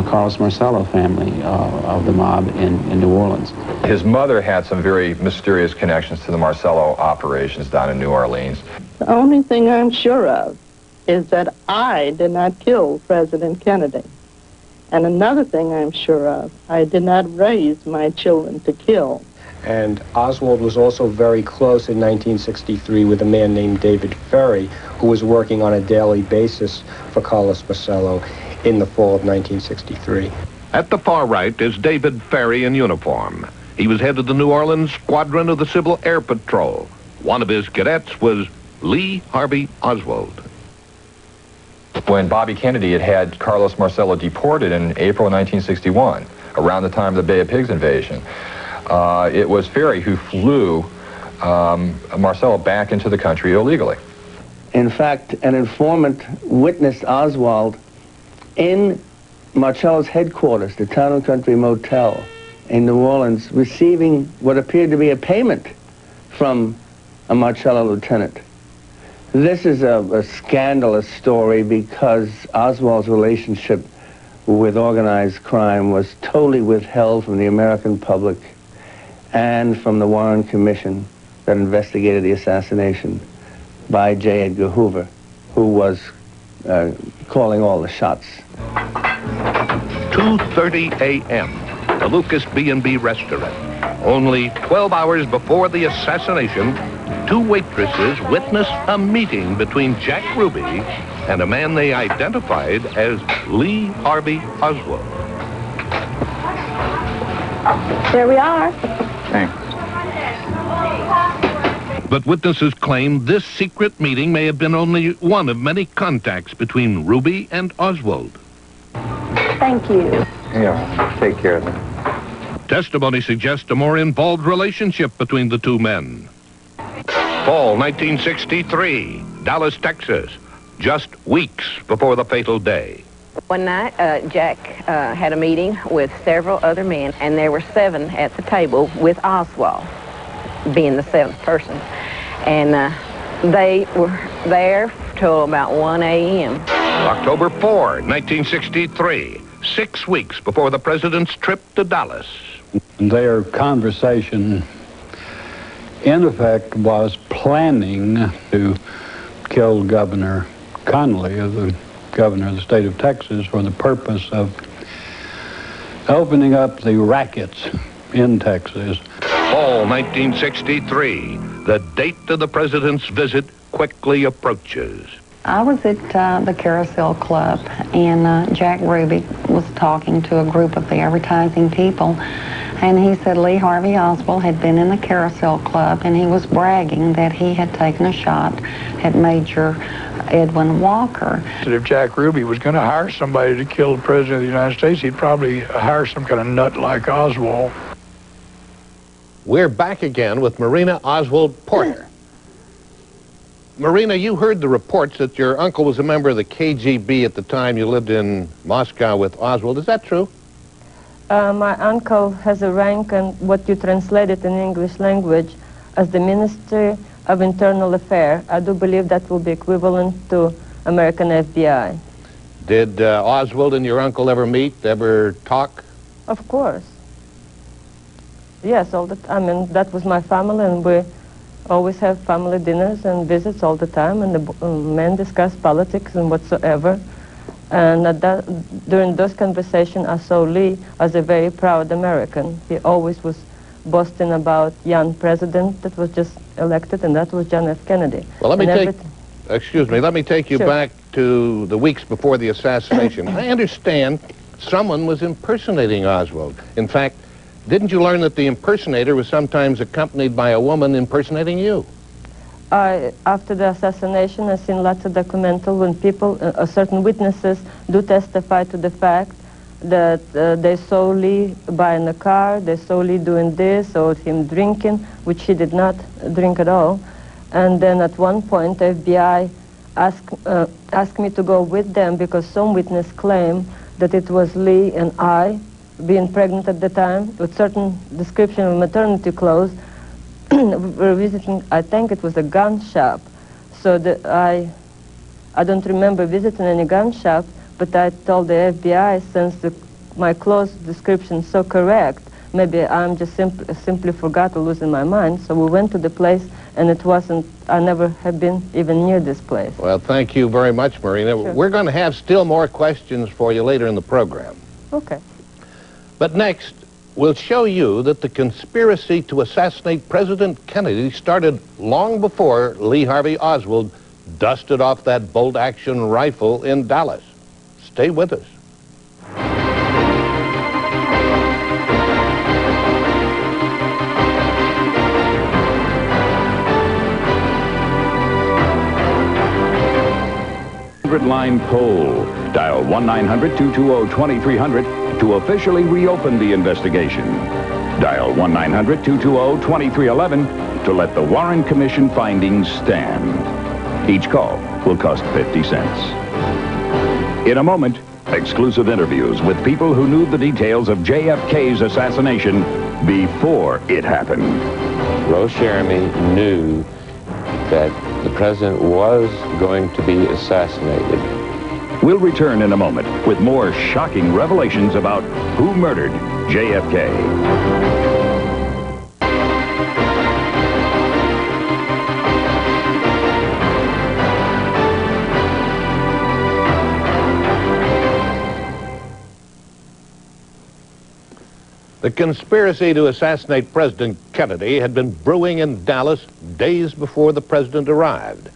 Carlos Marcello family of the mob in New Orleans. His mother had some very mysterious connections to the Marcello operations down in New Orleans. The only thing I'm sure of is that I did not kill President Kennedy. And another thing I'm sure of, I did not raise my children to kill. And Oswald was also very close in 1963 with a man named David Ferry, who was working on a daily basis for Carlos Marcello in the fall of 1963. At the far right is David Ferry in uniform. He was head of the New Orleans Squadron of the Civil Air Patrol. One of his cadets was Lee Harvey Oswald. When Bobby Kennedy had Carlos Marcello deported in April of 1961, around the time of the Bay of Pigs invasion, it was Ferry who flew Marcello back into the country illegally. In fact, an informant witnessed Oswald in Marcello's headquarters, the Town and Country Motel in New Orleans, receiving what appeared to be a payment from a Marcello lieutenant. This is a scandalous story because Oswald's relationship with organized crime was totally withheld from the American public and from the Warren Commission that investigated the assassination by J. Edgar Hoover, who was calling all the shots. 2:30 a.m., the Lucas B&B restaurant. Only 12 hours before the assassination, two waitresses witnessed a meeting between Jack Ruby and a man they identified as Lee Harvey Oswald. There we are. Thanks. But witnesses claim this secret meeting may have been only one of many contacts between Ruby and Oswald. Thank you. Yeah, take care of it. Testimony suggests a more involved relationship between the two men. Fall 1963, Dallas, Texas, just weeks before the fatal day. One night, Jack had a meeting with several other men, and there were 7 at the table with Oswald being the 7th person. And they were there till about 1 a.m. October 4, 1963, 6 weeks before the president's trip to Dallas. Their conversation, in effect, was planning to kill Governor Connolly, the governor of the state of Texas, for the purpose of opening up the rackets in Texas. Fall 1963, the date of the president's visit quickly approaches. I was at the Carousel Club, and Jack Ruby was talking to a group of the advertising people, and he said Lee Harvey Oswald had been in the Carousel Club, and he was bragging that he had taken a shot at Major Edwin Walker. If Jack Ruby was going to hire somebody to kill the President of the United States, he'd probably hire some kind of nut like Oswald. We're back again with Marina Oswald Porter. Marina, you heard the reports that your uncle was a member of the KGB at the time you lived in Moscow with Oswald. Is that true? My uncle has a rank in what you translated in English language as the Ministry of Internal Affairs. I do believe that will be equivalent to American FBI. Did Oswald and your uncle ever meet, ever talk? Of course. Yes, all the time. I mean, that was my family, and we always have family dinners and visits all the time, and the men discuss politics and whatsoever. And during those conversations, I saw Lee as a very proud American. He always was boasting about young president that was just elected, and that was John F. Kennedy. Well, let me take you back to the weeks before the assassination. I understand someone was impersonating Oswald. In fact, didn't you learn that the impersonator was sometimes accompanied by a woman impersonating you? After the assassination, I've seen lots of documentary when people, certain witnesses do testify to the fact that they saw Lee buying a car, they saw Lee doing this, or him drinking, which he did not drink at all. And then at one point, the FBI asked me to go with them because some witness claimed that it was Lee and I, being pregnant at the time, with certain description of maternity clothes, were visiting, I think it was a gun shop. So I don't remember visiting any gun shop, but I told the FBI, since my clothes description is so correct, maybe I'm just simply forgot or losing my mind. So we went to the place, and it wasn't, I never have been even near this place. Well, thank you very much, Marina. Sure. We're going to have still more questions for you later in the program. Okay. But next, we'll show you that the conspiracy to assassinate President Kennedy started long before Lee Harvey Oswald dusted off that bolt-action rifle in Dallas. Stay with us. Line poll. Dial 1-900-220-2300 to officially reopen the investigation. Dial 1-900-220-2311 to let the Warren Commission findings stand. Each call will cost 50 cents. In a moment, exclusive interviews with people who knew the details of JFK's assassination before it happened. Rose Jeremy knew that the president was going to be assassinated. We'll return in a moment with more shocking revelations about who murdered JFK. The conspiracy to assassinate President Kennedy had been brewing in Dallas days before the president arrived.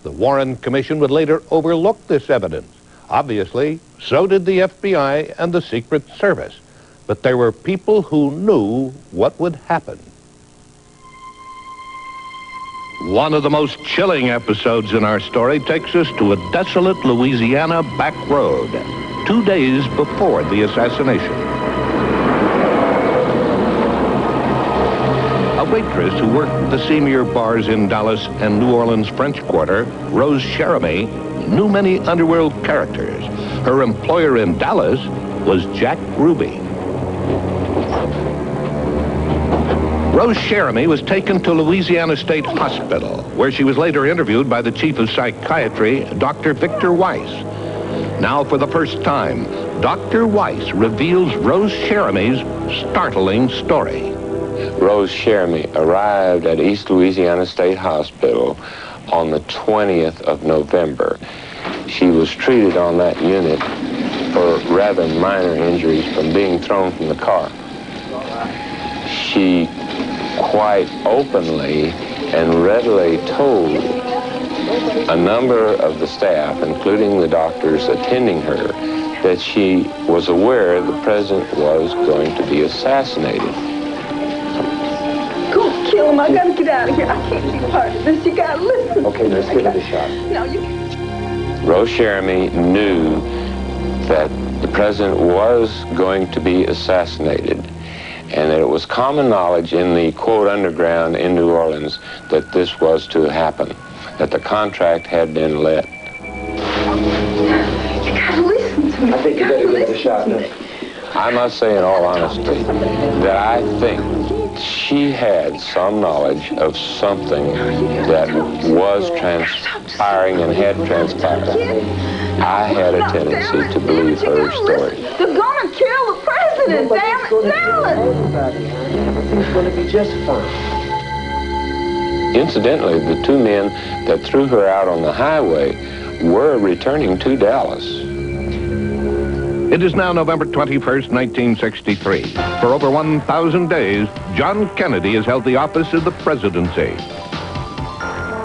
The Warren Commission would later overlook this evidence. Obviously, so did the FBI and the Secret Service. But there were people who knew what would happen. One of the most chilling episodes in our story takes us to a desolate Louisiana back road, 2 days before the assassination. A waitress who worked the Seymour bars in Dallas and New Orleans French Quarter, Rose Jeremy, knew many underworld characters. Her employer in Dallas was Jack Ruby. Rose Jeremy was taken to Louisiana State Hospital, where she was later interviewed by the chief of psychiatry, Dr. Victor Weiss. Now, for the first time, Dr. Weiss reveals Rose Jeremy's startling story. Rose Jeremy arrived at East Louisiana State Hospital on the 20th of November. She was treated on that unit for rather minor injuries from being thrown from the car. She quite openly and readily told a number of the staff, including the doctors attending her, that she was aware the president was going to be assassinated. Go kill him. I gotta get out of here. I can't be part of this. You gotta listen. Okay, let's give it a shot. No, you Rose Jeremy knew that the president was going to be assassinated, and that it was common knowledge in the, quote, underground in New Orleans that this was to happen, that the contract had been let. You gotta listen to me. I think you better give it a shot. I must say in all honesty that I think she had some knowledge of something that was transpiring and had transpired. I had a tendency to believe her story. They're gonna kill the president, damn it, Dallas! Everything's going to be just fine. Incidentally, the two men that threw her out on the highway were returning to Dallas. It is now November 21st, 1963. For over 1,000 days, John Kennedy has held the office of the presidency.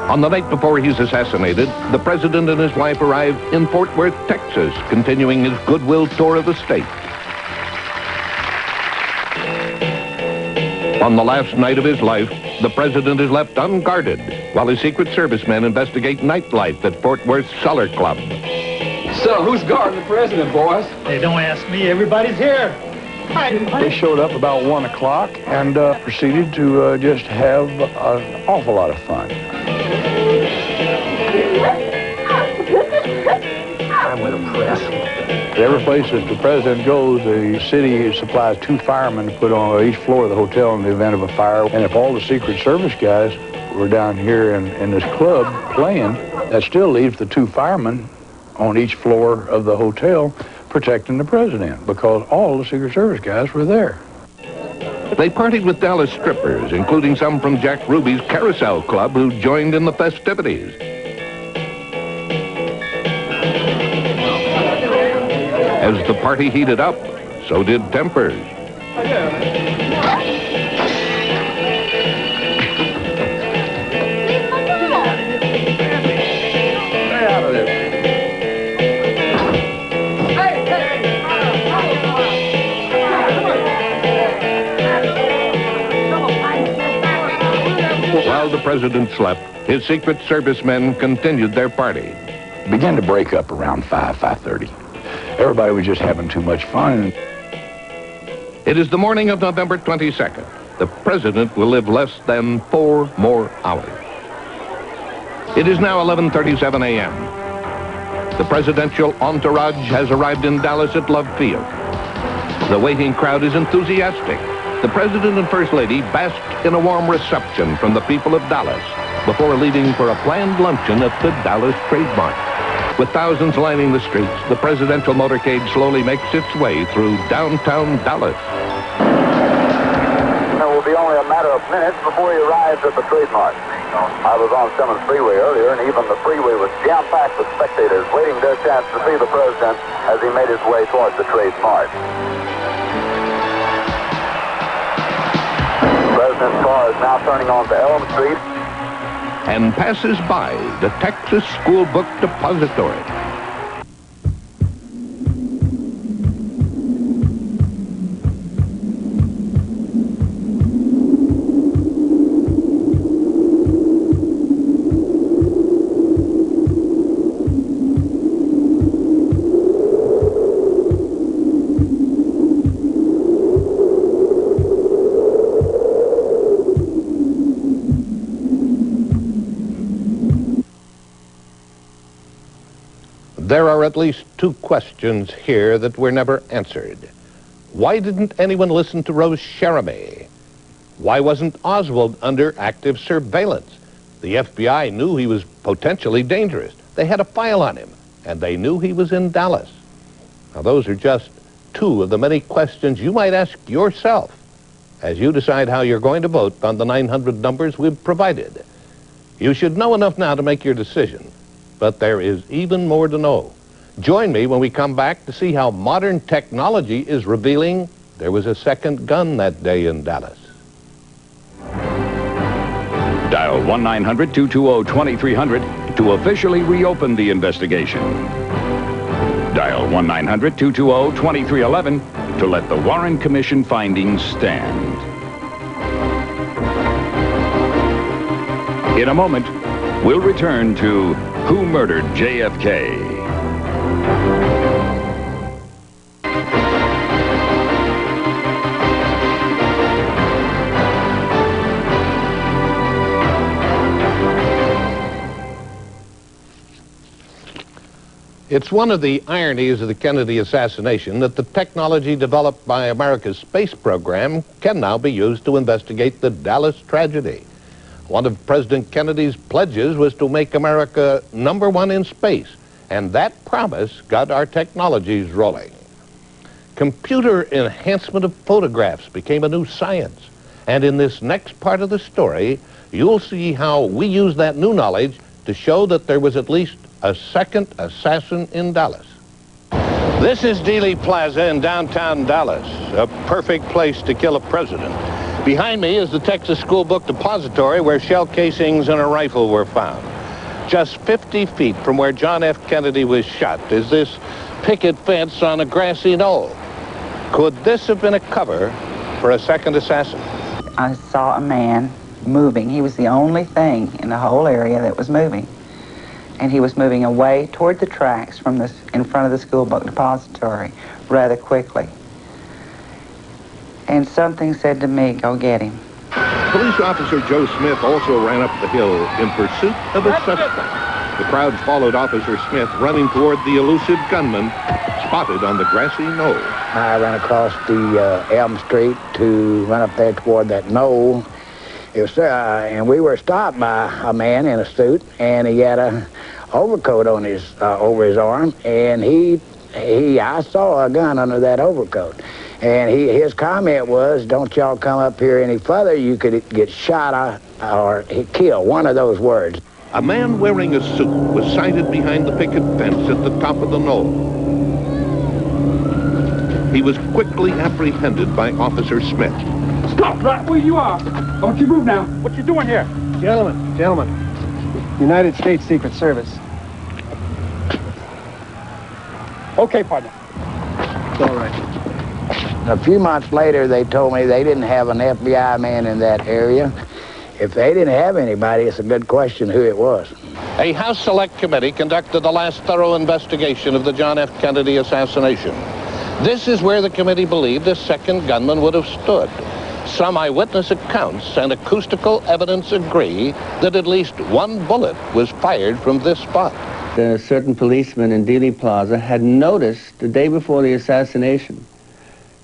On the night before he's assassinated, the president and his wife arrive in Fort Worth, Texas, continuing his goodwill tour of the state. On the last night of his life, the president is left unguarded while his Secret Service men investigate nightlife at Fort Worth's Cellar Club. So, who's guarding the president, boys? Hey, don't ask me. Everybody's here. They showed up about 1 o'clock and proceeded to just have an awful lot of fun. I'm with the press. Every place that the president goes, the city supplies 2 firemen to put on each floor of the hotel in the event of a fire. And if all the Secret Service guys were down here in this club playing, that still leaves the 2 firemen on each floor of the hotel protecting the president, because all the Secret Service guys were there. They partied with Dallas strippers, including some from Jack Ruby's Carousel Club, who joined in the festivities. As the party heated up, so did tempers. While the president slept, his Secret Service men continued their party. It began to break up around 5:30. Everybody was just having too much fun. It is the morning of November 22nd. The president will live less than 4 more hours. It is now 11:37 a.m. The presidential entourage has arrived in Dallas at Love Field. The waiting crowd is enthusiastic. The president and first lady basked in a warm reception from the people of Dallas before leaving for a planned luncheon at the Dallas Trademark. With thousands lining the streets, the presidential motorcade slowly makes its way through downtown Dallas. It will be only a matter of minutes before he arrives at the Trademark. I was on Simmons Freeway earlier, and even the freeway was jam-packed with spectators waiting their chance to see the president as he made his way towards the Trademark. The president's car is now turning onto Elm Street and passes by the Texas School Book Depository. There are at least 2 questions here that were never answered. Why didn't anyone listen to Rose Jeremy? Why wasn't Oswald under active surveillance? The FBI knew he was potentially dangerous. They had a file on him, and they knew he was in Dallas. Now, those are just 2 of the many questions you might ask yourself as you decide how you're going to vote on the 900 numbers we've provided. You should know enough now to make your decision. But there is even more to know. Join me when we come back to see how modern technology is revealing there was a second gun that day in Dallas. Dial 1-900-220-2300 to officially reopen the investigation. Dial 1-900-220-2311 to let the Warren Commission findings stand. In a moment, we'll return to Who Murdered JFK? It's one of the ironies of the Kennedy assassination that the technology developed by America's space program can now be used to investigate the Dallas tragedy. One of President Kennedy's pledges was to make America #1 in space, and that promise got our technologies rolling. Computer enhancement of photographs became a new science, and in this next part of the story, you'll see how we use that new knowledge to show that there was at least a second assassin in Dallas. This is Dealey Plaza in downtown Dallas, a perfect place to kill a president. Behind me is the Texas School Book Depository where shell casings and a rifle were found. Just 50 feet from where John F. Kennedy was shot is this picket fence on a grassy knoll. Could this have been a cover for a second assassin? I saw a man moving. He was the only thing in the whole area that was moving. And he was moving away toward the tracks from this in front of the School Book Depository rather quickly. And something said to me, go get him. Police officer Joe Smith also ran up the hill in pursuit of a suspect. The crowd followed Officer Smith running toward the elusive gunman spotted on the grassy knoll. I ran across the Elm Street to run up there toward that knoll. It was, and we were stopped by a man in a suit, and he had a overcoat on his over his arm, and I saw a gun under that overcoat. And his comment was, don't y'all come up here any further, you could get shot or killed, one of those words. A man wearing a suit was sighted behind the picket fence at the top of the knoll. He was quickly apprehended by Officer Smith. Stop right where you are. Don't you move now. What you doing here? Gentlemen, United States Secret Service. Okay, partner. It's all right. A few months later, they told me they didn't have an FBI man in that area. If they didn't have anybody, it's a good question who it was. A House Select Committee conducted the last thorough investigation of the John F. Kennedy assassination. This is where the committee believed a second gunman would have stood. Some eyewitness accounts and acoustical evidence agree that at least one bullet was fired from this spot. A certain policeman in Dealey Plaza had noticed the day before the assassination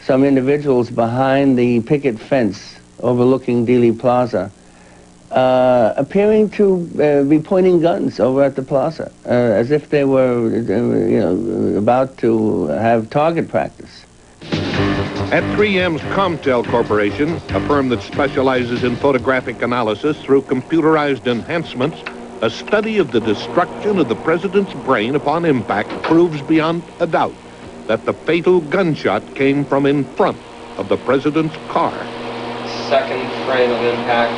some individuals behind the picket fence overlooking Dealey Plaza appearing to be pointing guns over at the plaza as if they were, about to have target practice. At 3M's Comtel Corporation, a firm that specializes in photographic analysis through computerized enhancements, a study of the destruction of the president's brain upon impact proves beyond a doubt that the fatal gunshot came from in front of the president's car. Second frame of impact.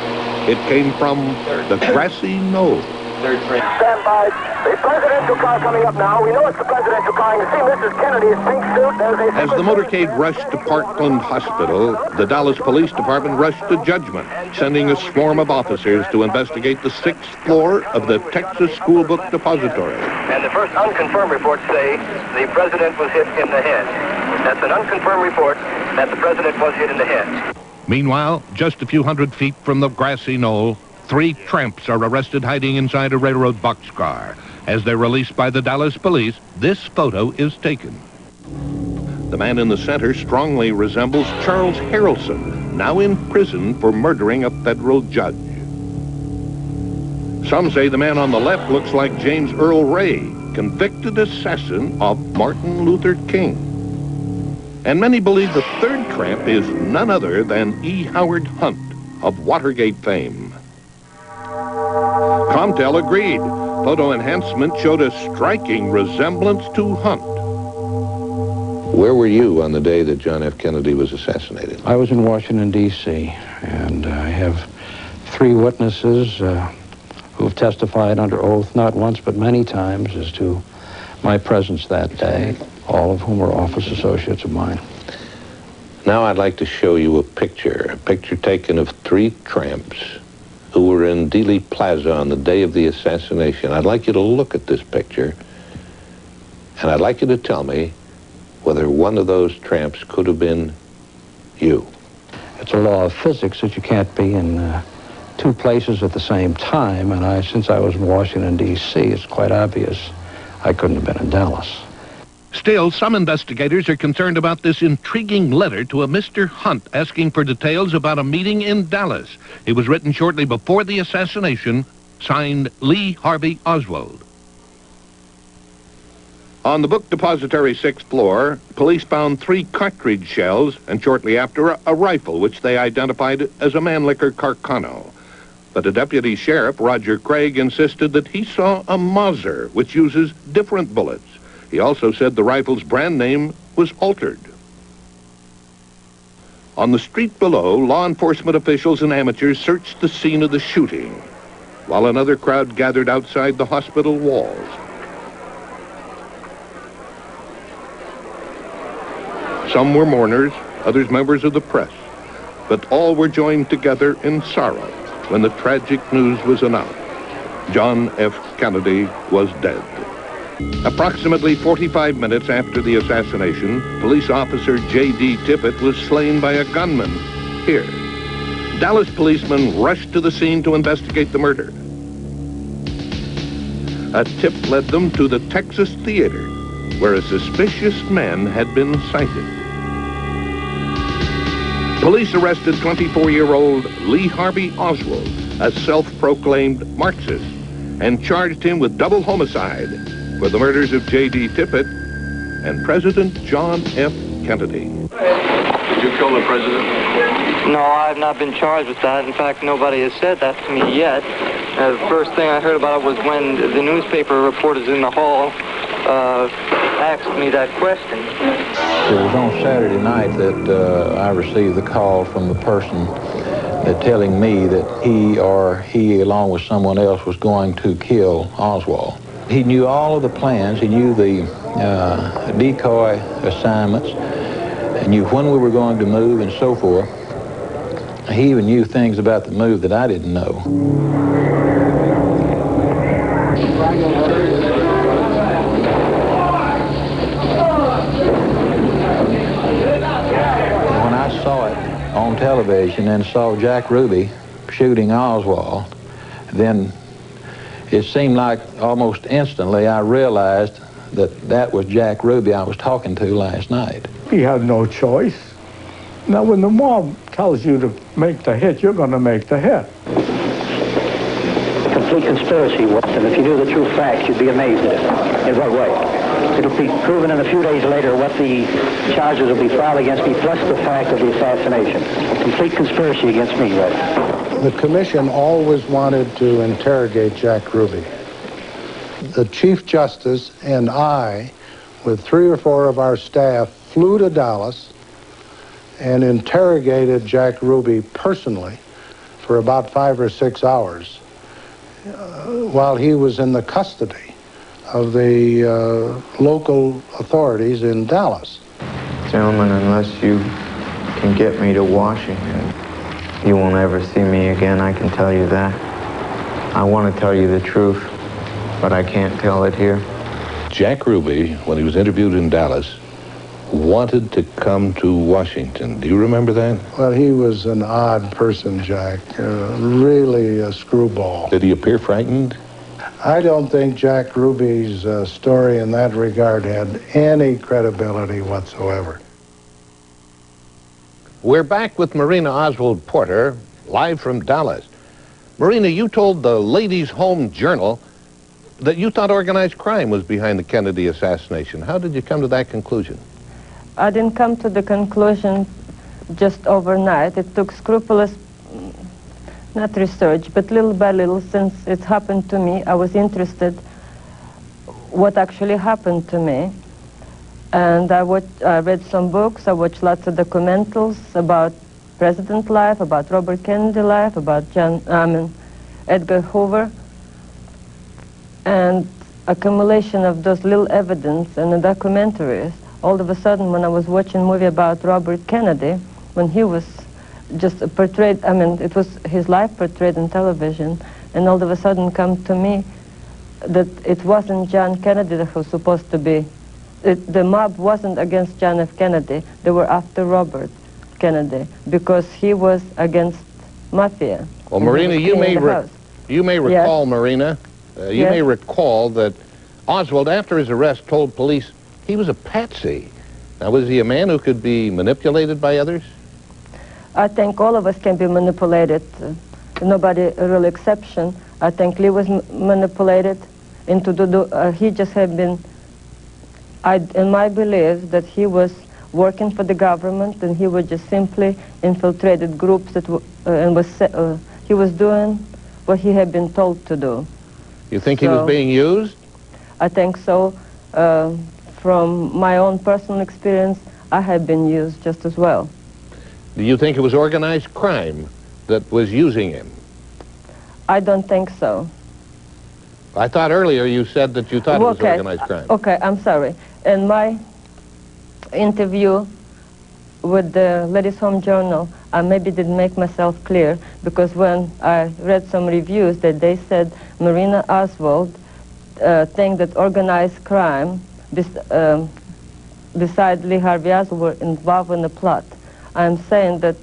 It came from the grassy knoll. Third frame. Stand by. The presidential car coming up now. We know it's the presidential car. You see Mrs. Kennedy's pink suit. There's a As the motorcade rushed to Parkland Hospital, the Dallas Police Department rushed to judgment, sending a swarm of officers to investigate the 6th floor of the Texas School Book Depository. And the first unconfirmed reports say the president was hit in the head. That's an unconfirmed report that the president was hit in the head. Meanwhile, just a few hundred feet from the grassy knoll, 3 tramps are arrested hiding inside a railroad boxcar. As they're released by the Dallas police, this photo is taken. The man in the center strongly resembles Charles Harrelson, now in prison for murdering a federal judge. Some say the man on the left looks like James Earl Ray, convicted assassin of Martin Luther King. And many believe the third tramp is none other than E. Howard Hunt of Watergate fame. Comtel agreed. Photo enhancement showed a striking resemblance to Hunt. Where were you on the day that John F. Kennedy was assassinated? I was in Washington, D.C., and I have 3 witnesses who have testified under oath not once but many times as to my presence that day, all of whom are office associates of mine. Now I'd like to show you a picture taken of 3 tramps who were in Dealey Plaza on the day of the assassination. I'd like you to look at this picture, and I'd like you to tell me whether one of those tramps could have been you. It's a law of physics that you can't be in 2 places at the same time, and since I was in Washington, D.C., it's quite obvious I couldn't have been in Dallas. Still, some investigators are concerned about this intriguing letter to a Mr. Hunt asking for details about a meeting in Dallas. It was written shortly before the assassination, signed Lee Harvey Oswald. On the book depository 6th floor, police found 3 cartridge shells and shortly after a rifle which they identified as a Mannlicher Carcano. But a deputy sheriff, Roger Craig, insisted that he saw a Mauser which uses different bullets. He also said the rifle's brand name was altered. On the street below, law enforcement officials and amateurs searched the scene of the shooting, while another crowd gathered outside the hospital walls. Some were mourners, others members of the press, but all were joined together in sorrow when the tragic news was announced. John F. Kennedy was dead. Approximately 45 minutes after the assassination, police officer J.D. Tippit was slain by a gunman here. Dallas policemen rushed to the scene to investigate the murder. A tip led them to the Texas Theater, where a suspicious man had been sighted. Police arrested 24-year-old Lee Harvey Oswald, a self-proclaimed Marxist, and charged him with double homicide for the murders of J.D. Tippit and President John F. Kennedy. Did you kill the president? No, I've not been charged with that. In fact, nobody has said that to me yet. The first thing I heard about it was when the newspaper reporters in the hall asked me that question. It was on Saturday night that I received the call from the person telling me that he, along with someone else, was going to kill Oswald. He knew all of the plans. He knew the decoy assignments. He knew when we were going to move and so forth. He even knew things about the move that I didn't know. When I saw it on television and saw Jack Ruby shooting Oswald, then it seemed like almost instantly I realized that that was Jack Ruby I was talking to last night. He had no choice. Now, when the mob tells you to make the hit, you're going to make the hit. Complete conspiracy, Watson. If you knew the true facts, you'd be amazed at it. In what way? It'll be proven in a few days later what the charges will be filed against me, plus the fact of the assassination. Complete conspiracy against me, right? The commission always wanted to interrogate Jack Ruby. The Chief Justice and I, with 3 or 4 of our staff, flew to Dallas and interrogated Jack Ruby personally for about 5 or 6 hours while he was in the custody of the local authorities in Dallas. Gentlemen, unless you can get me to Washington, you won't ever see me again, I can tell you that. I want to tell you the truth, but I can't tell it here. Jack Ruby, when he was interviewed in Dallas, wanted to come to Washington. Do you remember that? Well, he was an odd person, Jack. Really a screwball. Did he appear frightened? I don't think Jack Ruby's story in that regard had any credibility whatsoever. We're back with Marina Oswald Porter, live from Dallas. Marina, you told the Ladies' Home Journal that you thought organized crime was behind the Kennedy assassination. How did you come to that conclusion? I didn't come to the conclusion just overnight. It took scrupulous, not research, but little by little, since it happened to me, I was interested what actually happened to me. And I read some books, I watched lots of documentals about President life, about Robert Kennedy life, about Edgar Hoover. And accumulation of those little evidence and the documentaries, all of a sudden when I was watching a movie about Robert Kennedy, when he was just portrayed, I mean, it was his life portrayed on television, and all of a sudden come to me that it wasn't John Kennedy that was supposed to be, the mob wasn't against John F. Kennedy, they were after Robert Kennedy, because he was against Mafia. Well, Marina, you may recall, Yes. Marina, you may recall that Oswald, after his arrest, told police he was a patsy. Now, was he a man who could be manipulated by others? I think all of us can be manipulated. Nobody a real exception. I think Lee was manipulated into he just had been, in my belief, that he was working for the government and he was just simply infiltrated groups that he was doing what he had been told to do. You think he was being used? I think so. From my own personal experience, I have been used just as well. Do you think it was organized crime that was using him? I don't think so. I thought earlier you said that you thought it was organized crime. Okay, I'm sorry. In my interview with the Ladies' Home Journal, I maybe didn't make myself clear, because when I read some reviews that they said Marina Oswald think that organized crime beside Lee Harvey Oswald were involved in the plot. I'm saying that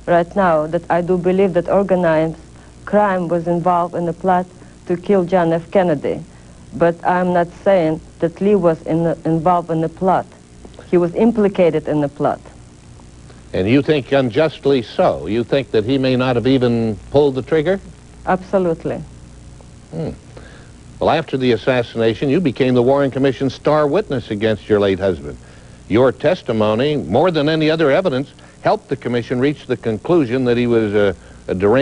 right now that I do believe that organized crime was involved in the plot to kill John F. Kennedy. But I'm not saying that Lee was involved in the plot. He was implicated in the plot. And you think unjustly so? You think that he may not have even pulled the trigger? Absolutely. Well, after the assassination, you became the Warren Commission's star witness against your late husband. Your testimony, more than any other evidence, helped the commission reach the conclusion that he was a deranged